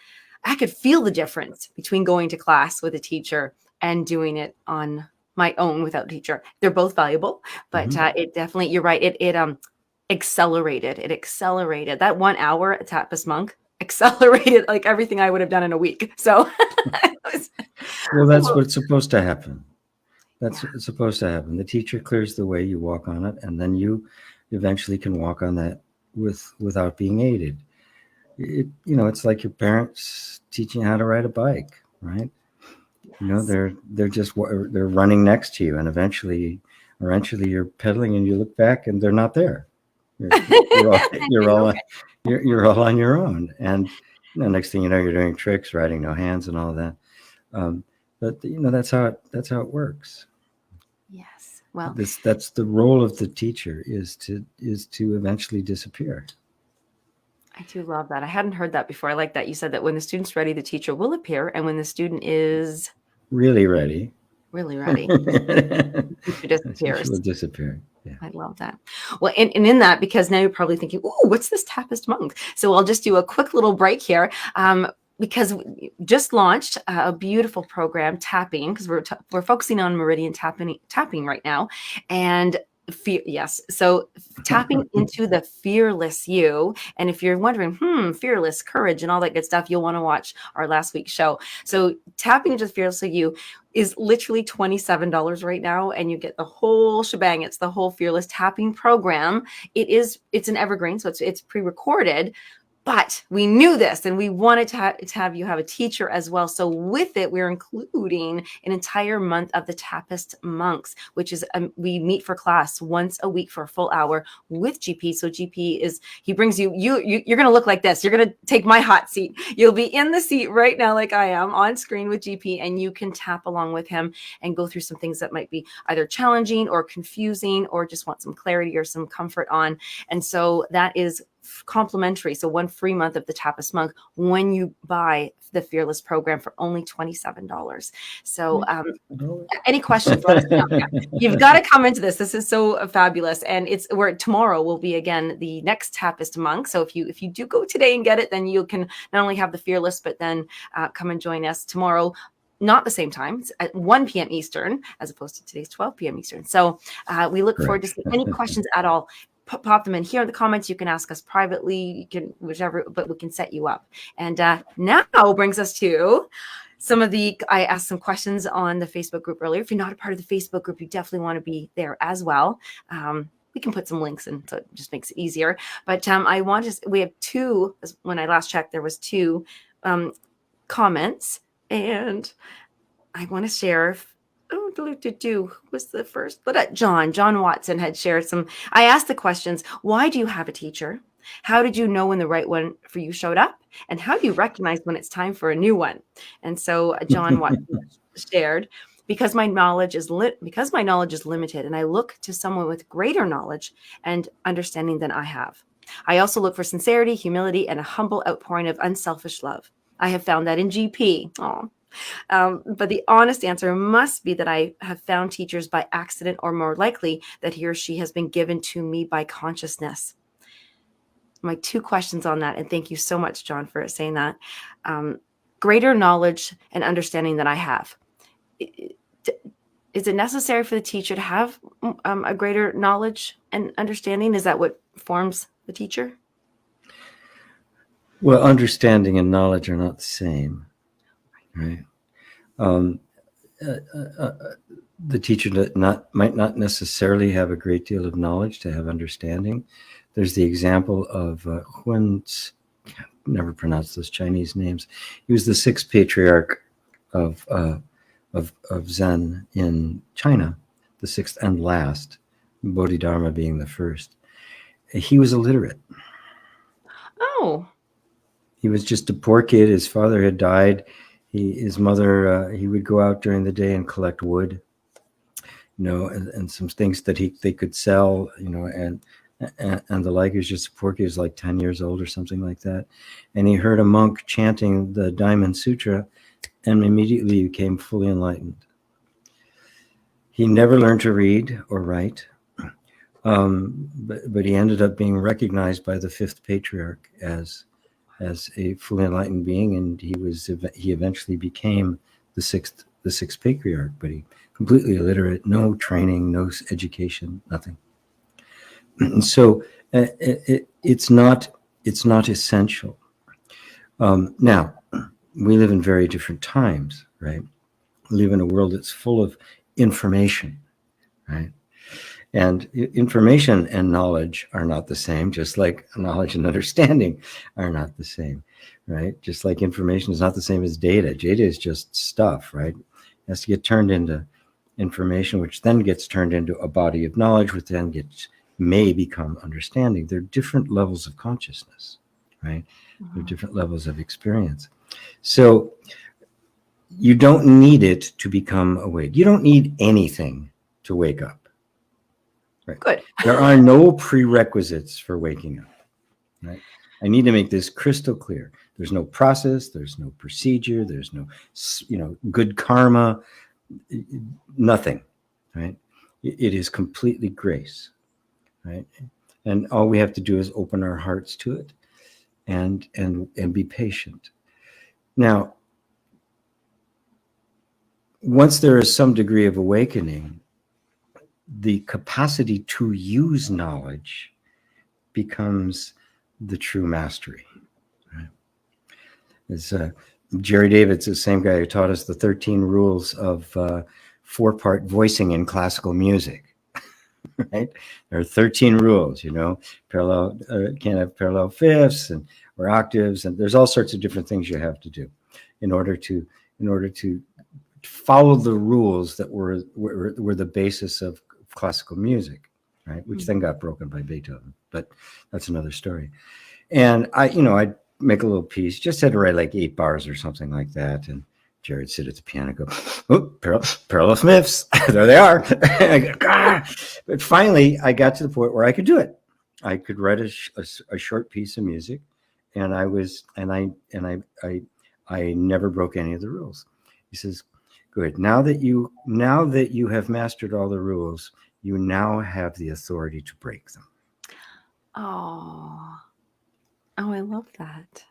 I could feel the difference between going to class with a teacher and doing it on my own without a teacher. They're both valuable, but it definitely, you're right. It accelerated. It accelerated that 1 hour at Tappist monk accelerated like everything I would have done in a week. So well, that's what's supposed to happen. That's what's supposed to happen. The teacher clears the way, you walk on it, and then you eventually can walk on that without being aided. It's like your parents teaching you how to ride a bike, right? Yes. They're running next to you, and eventually you're pedaling, and you look back, and they're not there. You're all on your own, and next thing you know, you're doing tricks, riding no hands, and all that. But that's how it works. Yes. Well, that's the role of the teacher is to eventually disappear. I do love that. I hadn't heard that before. I like that. You said that when the student's ready, the teacher will appear. And when the student is Really ready. really ready, the teacher The teacher disappears. will disappear. Yeah. I love that. Well, and in that, because now you're probably thinking, oh, what's this Tappist monk? So I'll just do a quick little break here. Because we just launched a beautiful program, tapping, because we're focusing on meridian tapping right now, and yes, so tapping into the fearless you. And if you're wondering, fearless, courage, and all that good stuff, you'll want to watch our last week's show. So tapping into the fearless you is literally $27 right now, and you get the whole shebang. It's the whole fearless tapping program. It's an evergreen, so it's pre-recorded. But we knew this, and we wanted to have you have a teacher as well. So with it, we're including an entire month of the Tappist monks, which is we meet for class once a week for a full hour with GP. So GP he brings you're going to look like this. You're going to take my hot seat. You'll be in the seat right now, like I am, on screen with GP, and you can tap along with him and go through some things that might be either challenging or confusing, or just want some clarity or some comfort on. And so that is complimentary. So one free month of the Tappist monk when you buy the Fearless program for only $27. So any questions, let us know. Yeah. You've got to come into this. This is so fabulous. And tomorrow will be again the next Tappist monk. So if you do go today and get it, then you can not only have the Fearless, but then come and join us tomorrow. Not the same time. It's at 1 p.m. Eastern, as opposed to today's 12 p.m. Eastern. So we look forward to seeing any questions at all. Pop them in here in the comments. You can ask us privately. You can whichever, but we can set you up. And now brings us to I asked some questions on the Facebook group earlier. If you're not a part of the Facebook group, you definitely want to be there as well. We can put some links in, so it just makes it easier. But we have two. When I last checked, there was two comments, and I want to share. Who was the first? John Watson had shared some. I asked the questions: why do you have a teacher? How did you know when the right one for you showed up? And how do you recognize when it's time for a new one? And so John Watson shared, because my knowledge is limited, and I look to someone with greater knowledge and understanding than I have. I also look for sincerity, humility, and a humble outpouring of unselfish love. I have found that in GP. But the honest answer must be that I have found teachers by accident, or more likely that he or she has been given to me by consciousness. My two questions on that, and thank you so much, John, for saying that. Greater knowledge and understanding that I have. Is it necessary for the teacher to have a greater knowledge and understanding? Is that what forms the teacher? Well, understanding and knowledge are not the same. Right. The teacher might not necessarily have a great deal of knowledge to have understanding. There's the example of never pronounce those Chinese names. He was the sixth patriarch of Zen in China, the sixth and last, Bodhidharma being the first. He was illiterate. Oh. He was just a poor kid. His father had died. His mother, he would go out during the day and collect wood, and some things that they could sell, and the like. He was just a poor kid. He was like 10 years old or something like that. And he heard a monk chanting the Diamond Sutra and immediately became fully enlightened. He never learned to read or write, but he ended up being recognized by the fifth patriarch as a fully enlightened being, and he eventually became the sixth patriarch, but he completely illiterate, no training, no education, nothing. And so it's not essential. Now, we live in very different times, right? We live in a world that's full of information, right? And information and knowledge are not the same, just like knowledge and understanding are not the same, right? Just like information is not the same as data. Data is just stuff, right? It has to get turned into information, which then gets turned into a body of knowledge, which then may become understanding. They're different levels of consciousness, right? Mm-hmm. They're different levels of experience. So you don't need it to become awake. You don't need anything to wake up. Right. Good. There are no prerequisites for waking up, right? I need to make this crystal clear. There's no process, there's no procedure, there's no, good karma, nothing, right? It is completely grace, right? And all we have to do is open our hearts to it and be patient. Now, once there is some degree of awakening, the capacity to use knowledge becomes the true mastery. Right? It's, Jerry David's the same guy who taught us the 13 rules of 4-part voicing in classical music. Right? There are 13 rules, parallel, can't have parallel fifths or octaves, and there's all sorts of different things you have to do in order to follow the rules that were the basis of classical music, right? Which then got broken by Beethoven, but that's another story. And I'd make a little piece, just had to write like 8 bars or something like that, and Jared sit at the piano and go, oh, parallel fifths, there they are. I go, ah! But finally, I got to the point where I could do it. I could write a short piece of music, and I never broke any of the rules. He says, good. Now that you have mastered all the rules, you now have the authority to break them. Oh, I love that.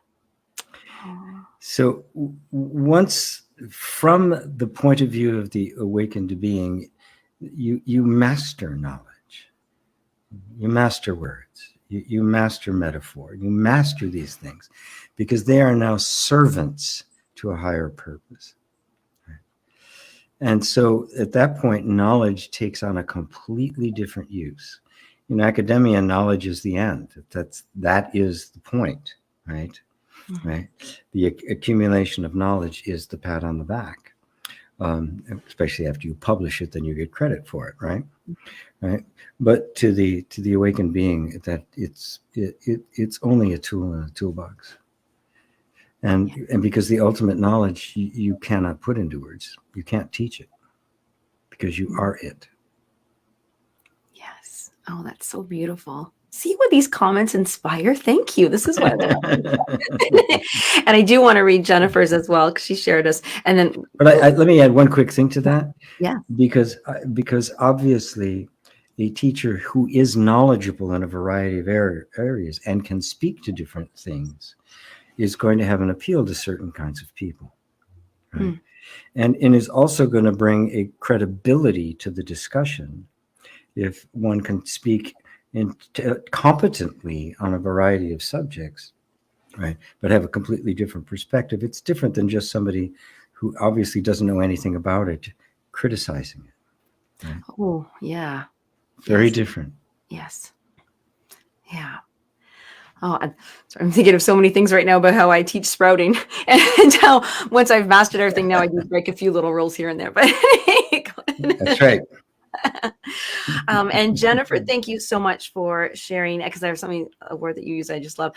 Oh. So once, from the point of view of the awakened being, you master knowledge, you master words, you master metaphor, you master these things, because they are now servants to a higher purpose. And so at that point, knowledge takes on a completely different use. In academia, knowledge is the end. That is the point, right? Mm-hmm. Right. The accumulation of knowledge is the pat on the back. Especially after you publish it, then you get credit for it, right? Right. But to the awakened being, that it's only a tool in a toolbox. And because the ultimate knowledge you cannot put into words, you can't teach it, because you are it. Yes. Oh, that's so beautiful. See what these comments inspire? Thank you. This is what and I do want to read Jennifer's as well, because she shared us. And then, but let me add one quick thing to that. Yeah. Because obviously, a teacher who is knowledgeable in a variety of areas and can speak to different things is going to have an appeal to certain kinds of people, right? And is also going to bring a credibility to the discussion if one can speak competently on a variety of subjects, right? But have a completely different perspective. It's different than just somebody who obviously doesn't know anything about it criticizing it. Right? Oh, yeah. Very different. Yes. Yeah. Oh, I'm thinking of so many things right now about how I teach sprouting, and how once I've mastered everything, now I do break a few little rules here and there. But that's right. And Jennifer, thank you so much for sharing, because there's a word that you use I just love.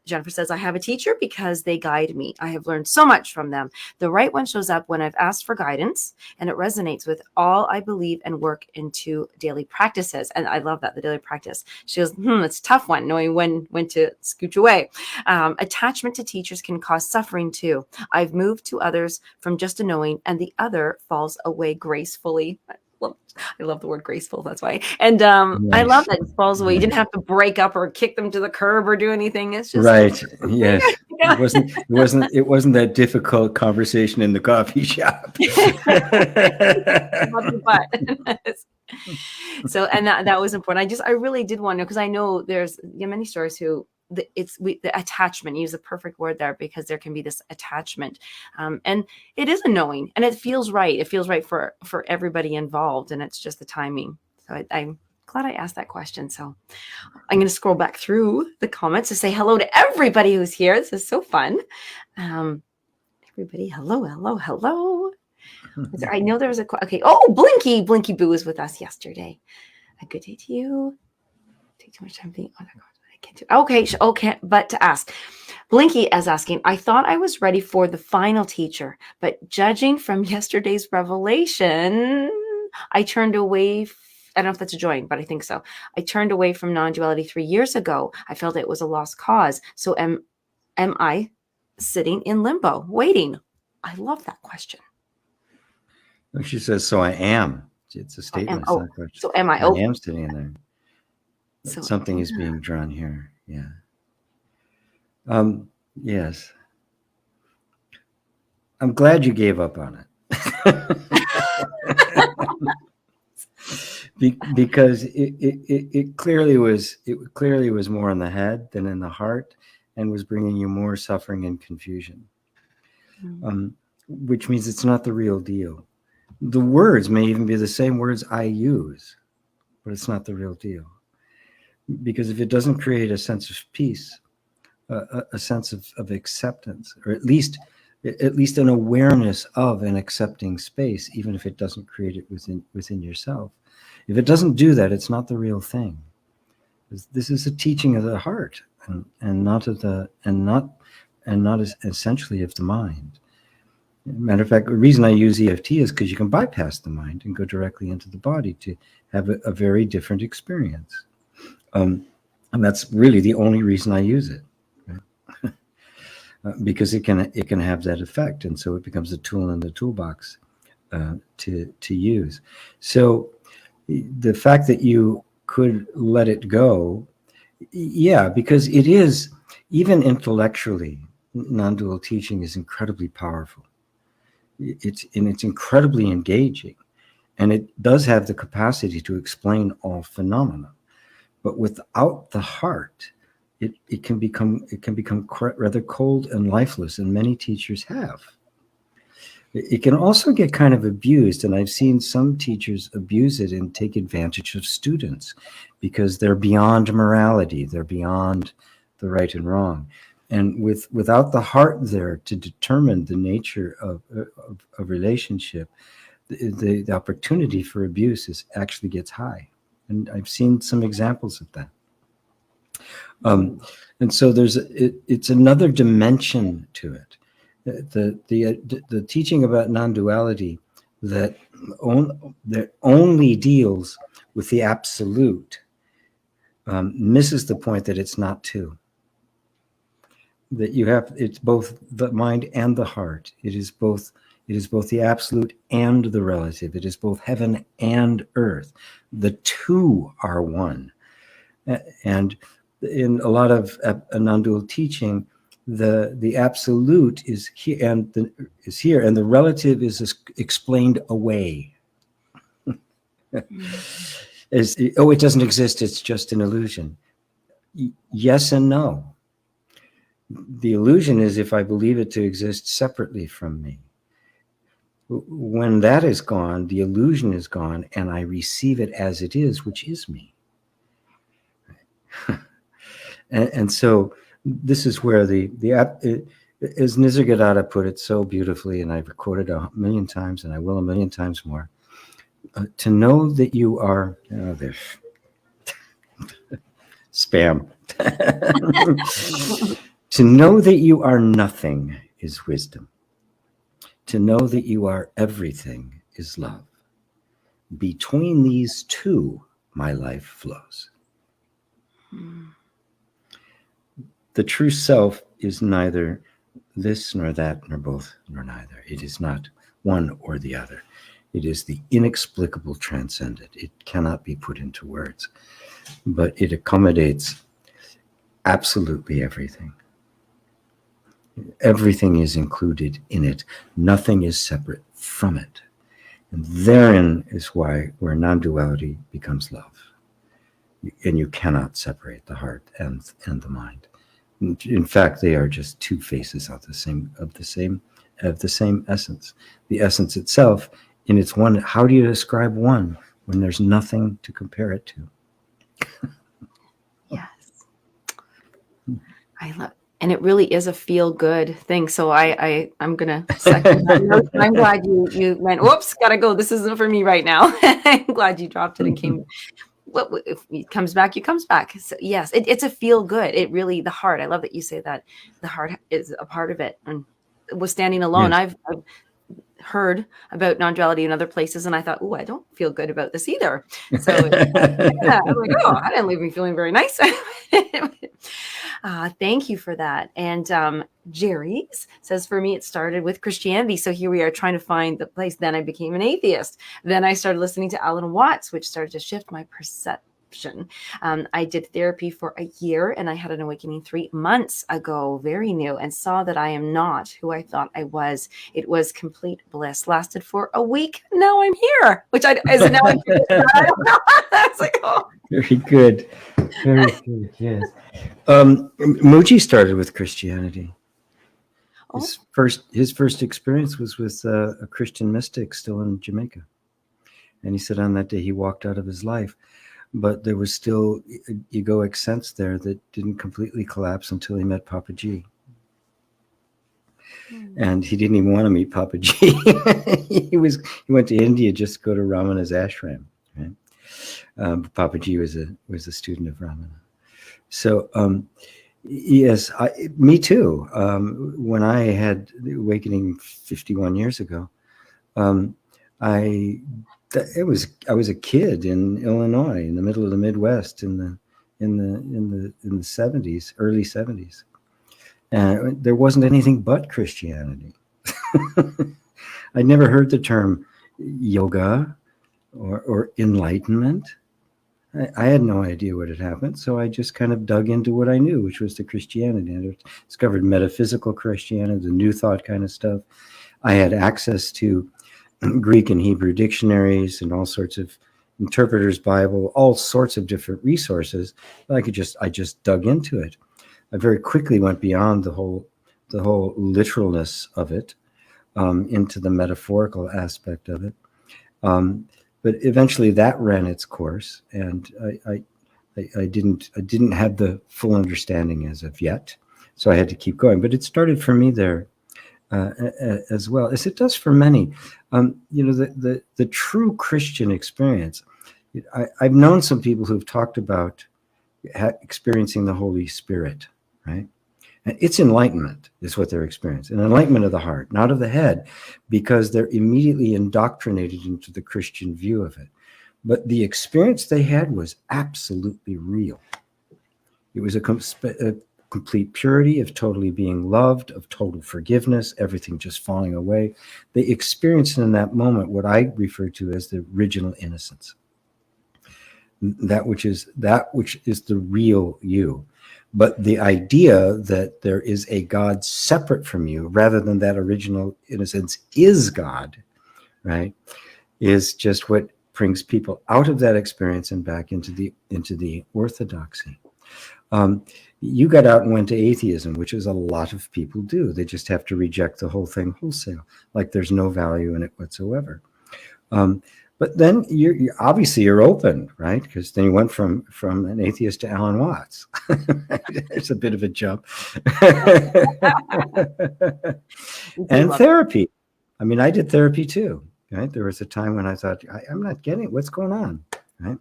Jennifer says, I have a teacher because they guide me. I have learned so much from them. The right one shows up when I've asked for guidance, and it resonates with all I believe and work into daily practices. And I love that, the daily practice. She goes, it's a tough one, knowing when to scooch away. Attachment to teachers can cause suffering too. I've moved to others from just a knowing, and the other falls away gracefully. I love the word graceful. That's why. And nice. I love that it falls away. You didn't have to break up or kick them to the curb or do anything. It's just right. Yes. Yeah. It wasn't that difficult conversation in the coffee shop. So, and that was important. I really did want to know, because I know there's many stories who the attachment, use the perfect word there, because there can be this attachment, and it is a knowing, and it feels right. It feels right for everybody involved, and it's just the timing. So I'm glad I asked that question. So I'm going to scroll back through the comments to say hello to everybody who's here. This is so fun. Everybody, hello. I know there was okay. Oh, Blinky Boo was with us yesterday. A good day to you. Take too much time thinking. Oh my God. Okay, but to ask, Blinky is asking, I thought I was ready for the final teacher, but judging from yesterday's revelation, I turned away I don't know if that's a join, but I think so. I turned away from non-duality 3 years ago. I felt it was a lost cause. So am I sitting in limbo, waiting? I love that question. She says, so I am. It's a statement. It's not a question. So am I? I am sitting in there. So something is being drawn here. Yeah. Yes. I'm glad you gave up on it. Because it clearly was more in the head than in the heart, and was bringing you more suffering and confusion. Which means it's not the real deal. The words may even be the same words I use, but it's not the real deal. Because if it doesn't create a sense of peace, a sense of acceptance, or at least an awareness of an accepting space, even if it doesn't create it within yourself. If it doesn't do that, it's not the real thing. This is a teaching of the heart, and not essentially of the mind. Matter of fact, the reason I use EFT is because you can bypass the mind and go directly into the body to have a very different experience. And that's really the only reason I use it, right? Because it can have that effect, and so it becomes a tool in the toolbox to use. So the fact that you could let it go, yeah, because it is, even intellectually, non-dual teaching is incredibly powerful. It's incredibly engaging, and it does have the capacity to explain all phenomena. But without the heart, it can become rather cold and lifeless, and many teachers have. It can also get kind of abused, and I've seen some teachers abuse it and take advantage of students because they're beyond morality, they're beyond the right and wrong. And without the heart there to determine the nature of a relationship, the opportunity for abuse actually gets high. And I've seen some examples of that. And so it's another dimension to it. The teaching about non-duality that only deals with the absolute misses the point that it's not two. That it's both the mind and the heart. It is both the absolute and the relative. It is both heaven and earth. The two are one. And in a lot of non-dual teaching, the absolute is here, and the relative is explained away. It doesn't exist. It's just an illusion. Yes and no. The illusion is if I believe it to exist separately from me. When that is gone, the illusion is gone, and I receive it as it is, which is me. and so this is where as Nisargadatta put it so beautifully, and I've quoted 1,000,000 times, and I will 1,000,000 times more, to know that you are spam. To know that you are nothing is wisdom. To know that you are everything is love. Between these two, my life flows. The true self is neither this nor that nor both nor neither. It is not one or the other. It is the inexplicable transcendent. It cannot be put into words, but it accommodates absolutely everything. Everything is included in it. Nothing is separate from it. And therein is where non-duality becomes love. And you cannot separate the heart and the mind. In fact, they are just two faces of the same essence. The essence itself, in its one. How do you describe one when there's nothing to compare it to? Yes, I love. And it really is a feel-good thing. So I'm gonna second that. I'm glad you went, whoops, gotta go. This isn't for me right now. I'm glad you dropped it and came. Well, if it comes back, it comes back. So yes, it's a feel-good. It really, the heart. I love that you say that the heart is a part of it. And was standing alone. Yes. heard about non-duality in other places, and I thought, oh, I don't feel good about this either. So yeah, I'm like, oh, that didn't leave me feeling very nice. Thank you for that. And Jerry's says, for me, it started with Christianity. So here we are trying to find the place. Then I became an atheist. Then I started listening to Alan Watts, which started to shift my perception. I did therapy for a year, and I had an awakening 3 months ago, very new, and saw that I am not who I thought I was. It was complete bliss. Lasted for a week. Now I'm here, which I is it now. I don't know. I was like, oh. Very good. Very good. Yes. Mooji started with Christianity. His first experience was with a Christian mystic still in Jamaica. And he said on that day he walked out of his life, but there was still egoic sense there that didn't completely collapse until he met Papa G. And he didn't even want to meet Papa G. He went to India just to go to Ramana's ashram. Right? Papa G was a student of Ramana. So yes, me too. When I had the awakening 51 years ago, I was a kid in Illinois, in the middle of the Midwest, in the 70s, early 70s, and there wasn't anything but Christianity. I'd never heard the term yoga or enlightenment. I had no idea what had happened, so I just kind of dug into what I knew, which was the Christianity. I discovered metaphysical Christianity, the New Thought kind of stuff. I had access to Greek and Hebrew dictionaries and all sorts of interpreters' Bible, all sorts of different resources. I just dug into it. I very quickly went beyond the whole literalness of it into the metaphorical aspect of it. But eventually that ran its course, and I didn't have the full understanding as of yet, so I had to keep going. But it started for me there as well, as it does for many. The true Christian experience. I've known some people who've talked about experiencing the Holy Spirit, right? And it's enlightenment is what they're experiencing, an enlightenment of the heart, not of the head, because they're immediately indoctrinated into the Christian view of it. But the experience they had was absolutely real. It was a complete purity of totally being loved, of total forgiveness, everything just falling away. They experienced in that moment what I refer to as the original innocence. That which is the real you. But the idea that there is a God separate from you, rather than that original innocence is God, right, is just what brings people out of that experience and back into the orthodoxy. You got out and went to atheism, which is a lot of people do. They just have to reject the whole thing wholesale, like there's no value in it whatsoever. But then you're obviously open, right? Because then you went from an atheist to Alan Watts. It's a bit of a jump. And therapy. I mean, I did therapy too, right? There was a time when I thought, I'm not getting it. What's going on, right?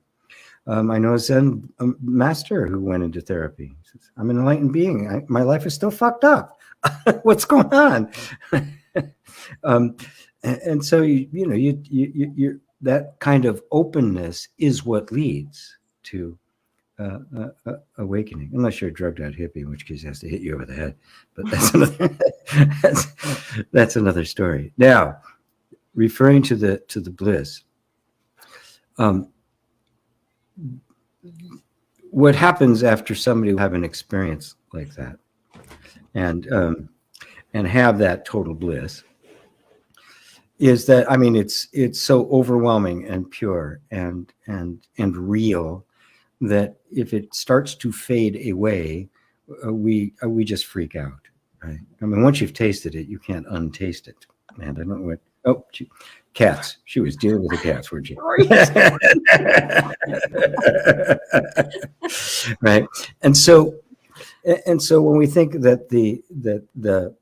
I know a Zen master who went into therapy. He says, I'm an enlightened being. My life is still fucked up. What's going on? And so you that kind of openness is what leads to awakening, unless you're a drugged out hippie, in which case it has to hit you over the head. But that's another story. Now, referring to the bliss, what happens after somebody will have an experience like that, and have that total bliss, is that, I mean, it's so overwhelming and pure and real that if it starts to fade away, we just freak out, right? I mean, once you've tasted it, you can't untaste it. And I don't know what. Oh, cats. She was dealing with the cats, weren't you? Right. And so when we think that the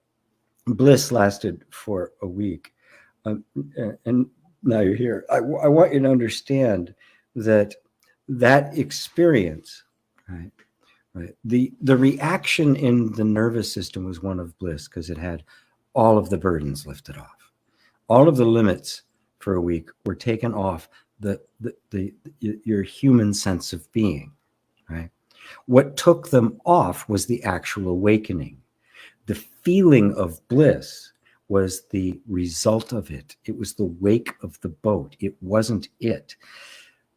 bliss lasted for a week, and now you're here, I want you to understand that experience, right? The reaction in the nervous system was one of bliss, because it had all of the burdens lifted off. all of the limits for a week were taken off your human sense of being, right? What took them off was the actual awakening. The feeling of bliss was the result of it. It was the wake of the boat. It wasn't it,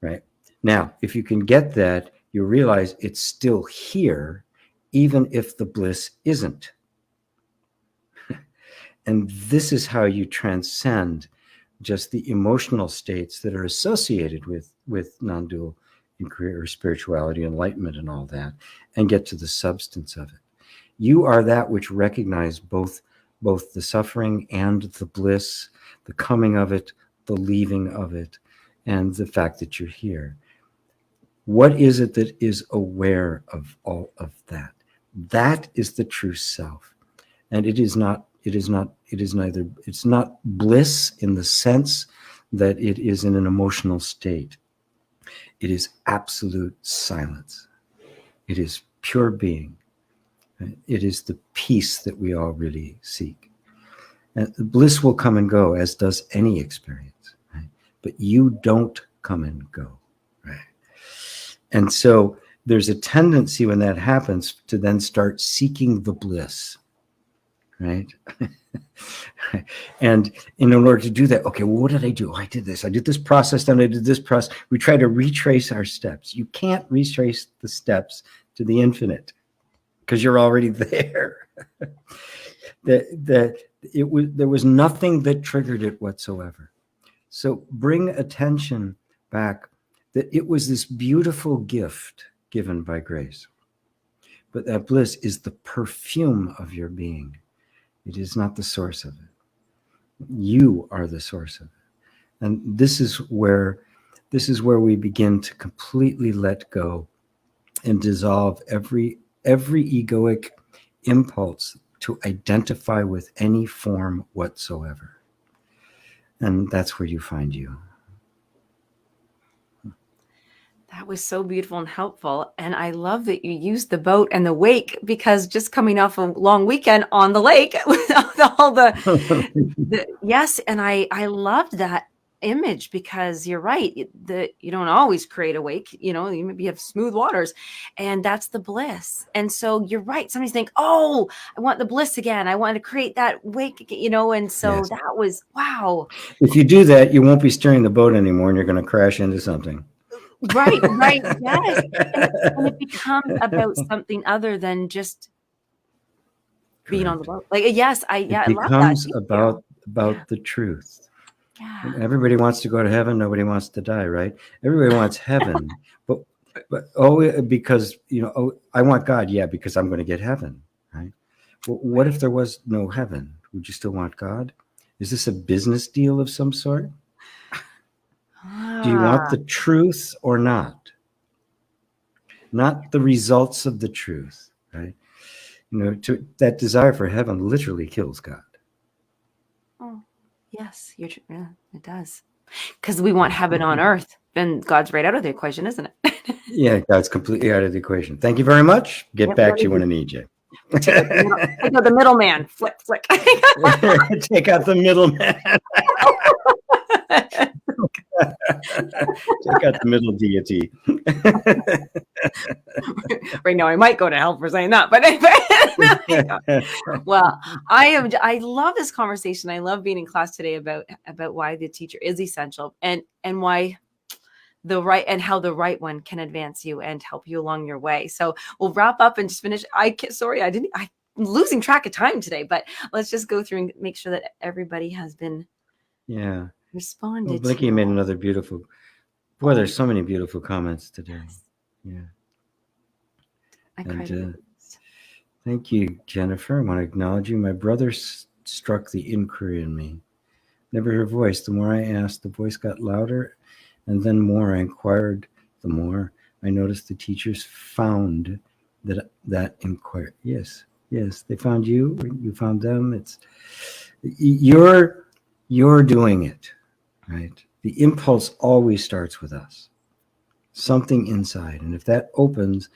right? Now, if you can get that, you realize it's still here, even if the bliss isn't. And this is how you transcend just the emotional states that are associated with non-dual inquiry or spirituality, enlightenment, and all that, and get to the substance of it. You are that which recognize both the suffering and the bliss, the coming of it, the leaving of it, and the fact that you're here. What is it that is aware of all of that? That is the true self. And it's not bliss in the sense that it is in an emotional state. It is absolute silence. It is pure being. It is the peace that we all really seek. And bliss will come and go, as does any experience, right? But you don't come and go, right? And so there's a tendency when that happens to then start seeking the bliss, right? And in order to do that, okay, well, what did I do? Oh, I did this. I did this process, then I did this process. We try to retrace our steps. You can't retrace the steps to the infinite because you're already there. There was nothing that triggered it whatsoever. So bring attention back that it was this beautiful gift given by grace. But that bliss is the perfume of your being. It is not the source of it. You are the source of it. And this is where we begin to completely let go and dissolve every egoic impulse to identify with any form whatsoever. And that's where you find you. That was so beautiful and helpful. And I love that you used the boat and the wake, because just coming off a long weekend on the lake with all the yes. And I loved that image, because you're right. You don't always create a wake, you maybe have smooth waters, and that's the bliss. And so you're right. Sometimes think, oh, I want the bliss again. I want to create that wake, and so yes. That was, wow. If you do that, you won't be steering the boat anymore and you're going to crash into something. Right, yes. And it becomes about something other than just being on the boat. Like, yes, I love that. It becomes about the truth. Yeah. Everybody wants to go to heaven. Nobody wants to die, right? Everybody wants heaven, but because I want God, yeah, because I'm going to get heaven, right? Well, what if there was no heaven? Would you still want God? Is this a business deal of some sort? Do you want the truth or not? Not the results of the truth, right? That desire for heaven literally kills God. Oh, yes, you're true. Yeah, it does. Because we want heaven on earth. Then God's right out of the equation, isn't it? Yeah, God's completely out of the equation. Thank you very much. Get back to you when I need you. Take out the middleman. Flick. Take out the middleman. Take out the middle deity. Right now, I might go to hell for saying that, but well, I love this conversation. I love being in class today about why the teacher is essential, and why how the right one can advance you and help you along your way. So we'll wrap up and just finish. I'm losing track of time today, but let's just go through and make sure that everybody has been responded. Well, Blakey made another beautiful. Boy, there's so many beautiful comments today. Yeah. Thank you, Jennifer. I want to acknowledge you. My brother struck the inquiry in me. Never her voice. The more I asked, the voice got louder, and then more I inquired, the more I noticed the teachers found that inquiry. Yes, they found you. You found them. You're doing it, right? The impulse always starts with us, something inside. And if that opens,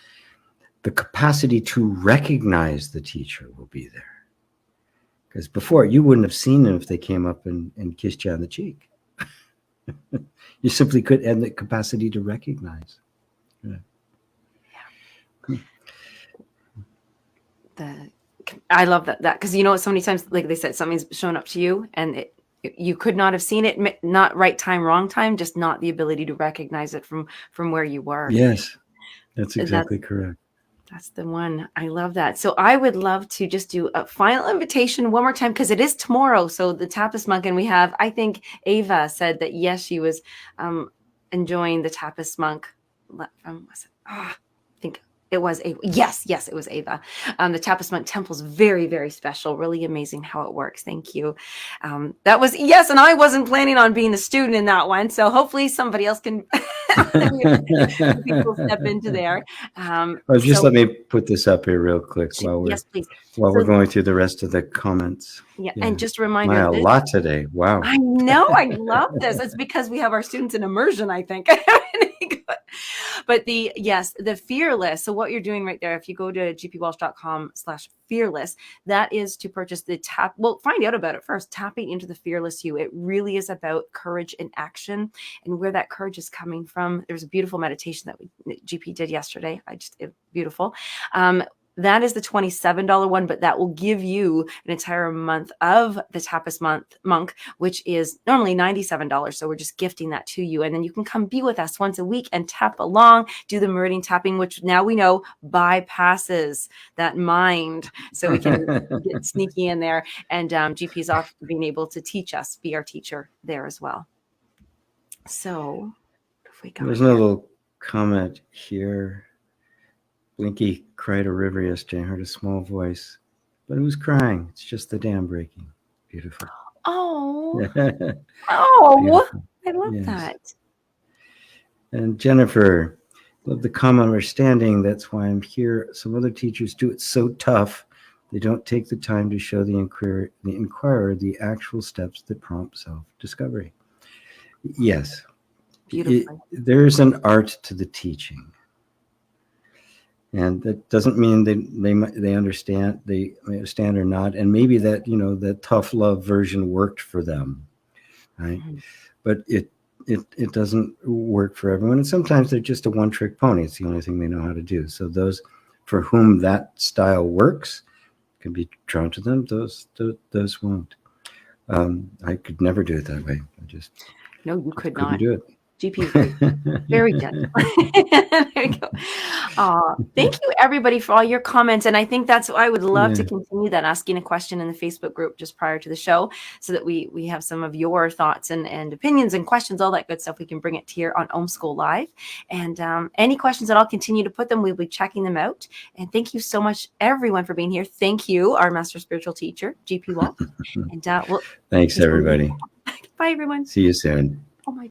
the capacity to recognize the teacher will be there. Because before, you wouldn't have seen them if they came up and kissed you on the cheek. You simply couldn't have the capacity to recognize. I love that because you know so many times, like they said, something's shown up to you and you could not have seen it, not right time, wrong time, just not the ability to recognize it from where you were. Yes, that's exactly correct. That's the one. I love that. So I would love to just do a final invitation one more time because it is tomorrow. So the Tapas monk, and we have, I think Ava said that yes, she was enjoying the Tapas monk. I think it was Ava. Yes, it was Ava. The Tapas monk temple is very, very special. Really amazing how it works. Thank you. That was yes, and I wasn't planning on being a student in that one. So hopefully somebody else can. People step into there. Just let me put this up here real quick while we're yes, please. While we're going through the rest of the comments. Yeah, and just a reminder. A lot today. Wow. I know. I love this. It's because we have our students in immersion, I think. But the fearless. So what you're doing right there, if you go to gpwalsh.com/fearless, that is to purchase the find out about it first, tapping into the fearless you. It really is about courage in action and where that courage is coming from. There's a beautiful meditation that GP did yesterday. Beautiful. That is the $27 one, but that will give you an entire month of the Tapas monk, which is normally $97. So we're just gifting that to you. And then you can come be with us once a week and tap along, do the meridian tapping, which now we know bypasses that mind. So we can get sneaky in there. And GP's off being able to teach us, be our teacher there as well. So if we go. There's another little comment here. Blinky cried a river yesterday. I heard a small voice, but it was crying. It's just the dam breaking. Beautiful. Oh, Beautiful. I love that. And Jennifer, love the common understanding. That's why I'm here. Some other teachers do it so tough. They don't take the time to show the inquirer the actual steps that prompt self-discovery. Yes. Beautiful. There's an art to the teaching. And that doesn't mean they understand or not. And maybe that, that tough love version worked for them, right? Mm-hmm. But it doesn't work for everyone. And sometimes they're just a one-trick pony. It's the only thing they know how to do. So those for whom that style works can be drawn to them. Those won't. I could never do it that way. No, you could couldn't not do it. GP very gentle. There you go. Thank you everybody for all your comments. And I think I would love to continue that, asking a question in the Facebook group just prior to the show so that we have some of your thoughts and opinions and questions, all that good stuff. We can bring it here on Om School Live. And any questions that I'll continue to put them, we'll be checking them out. And thank you so much everyone for being here. Thank you, our Master Spiritual Teacher, GP Walsh. And thanks everybody. Bye everyone. See you soon. Oh my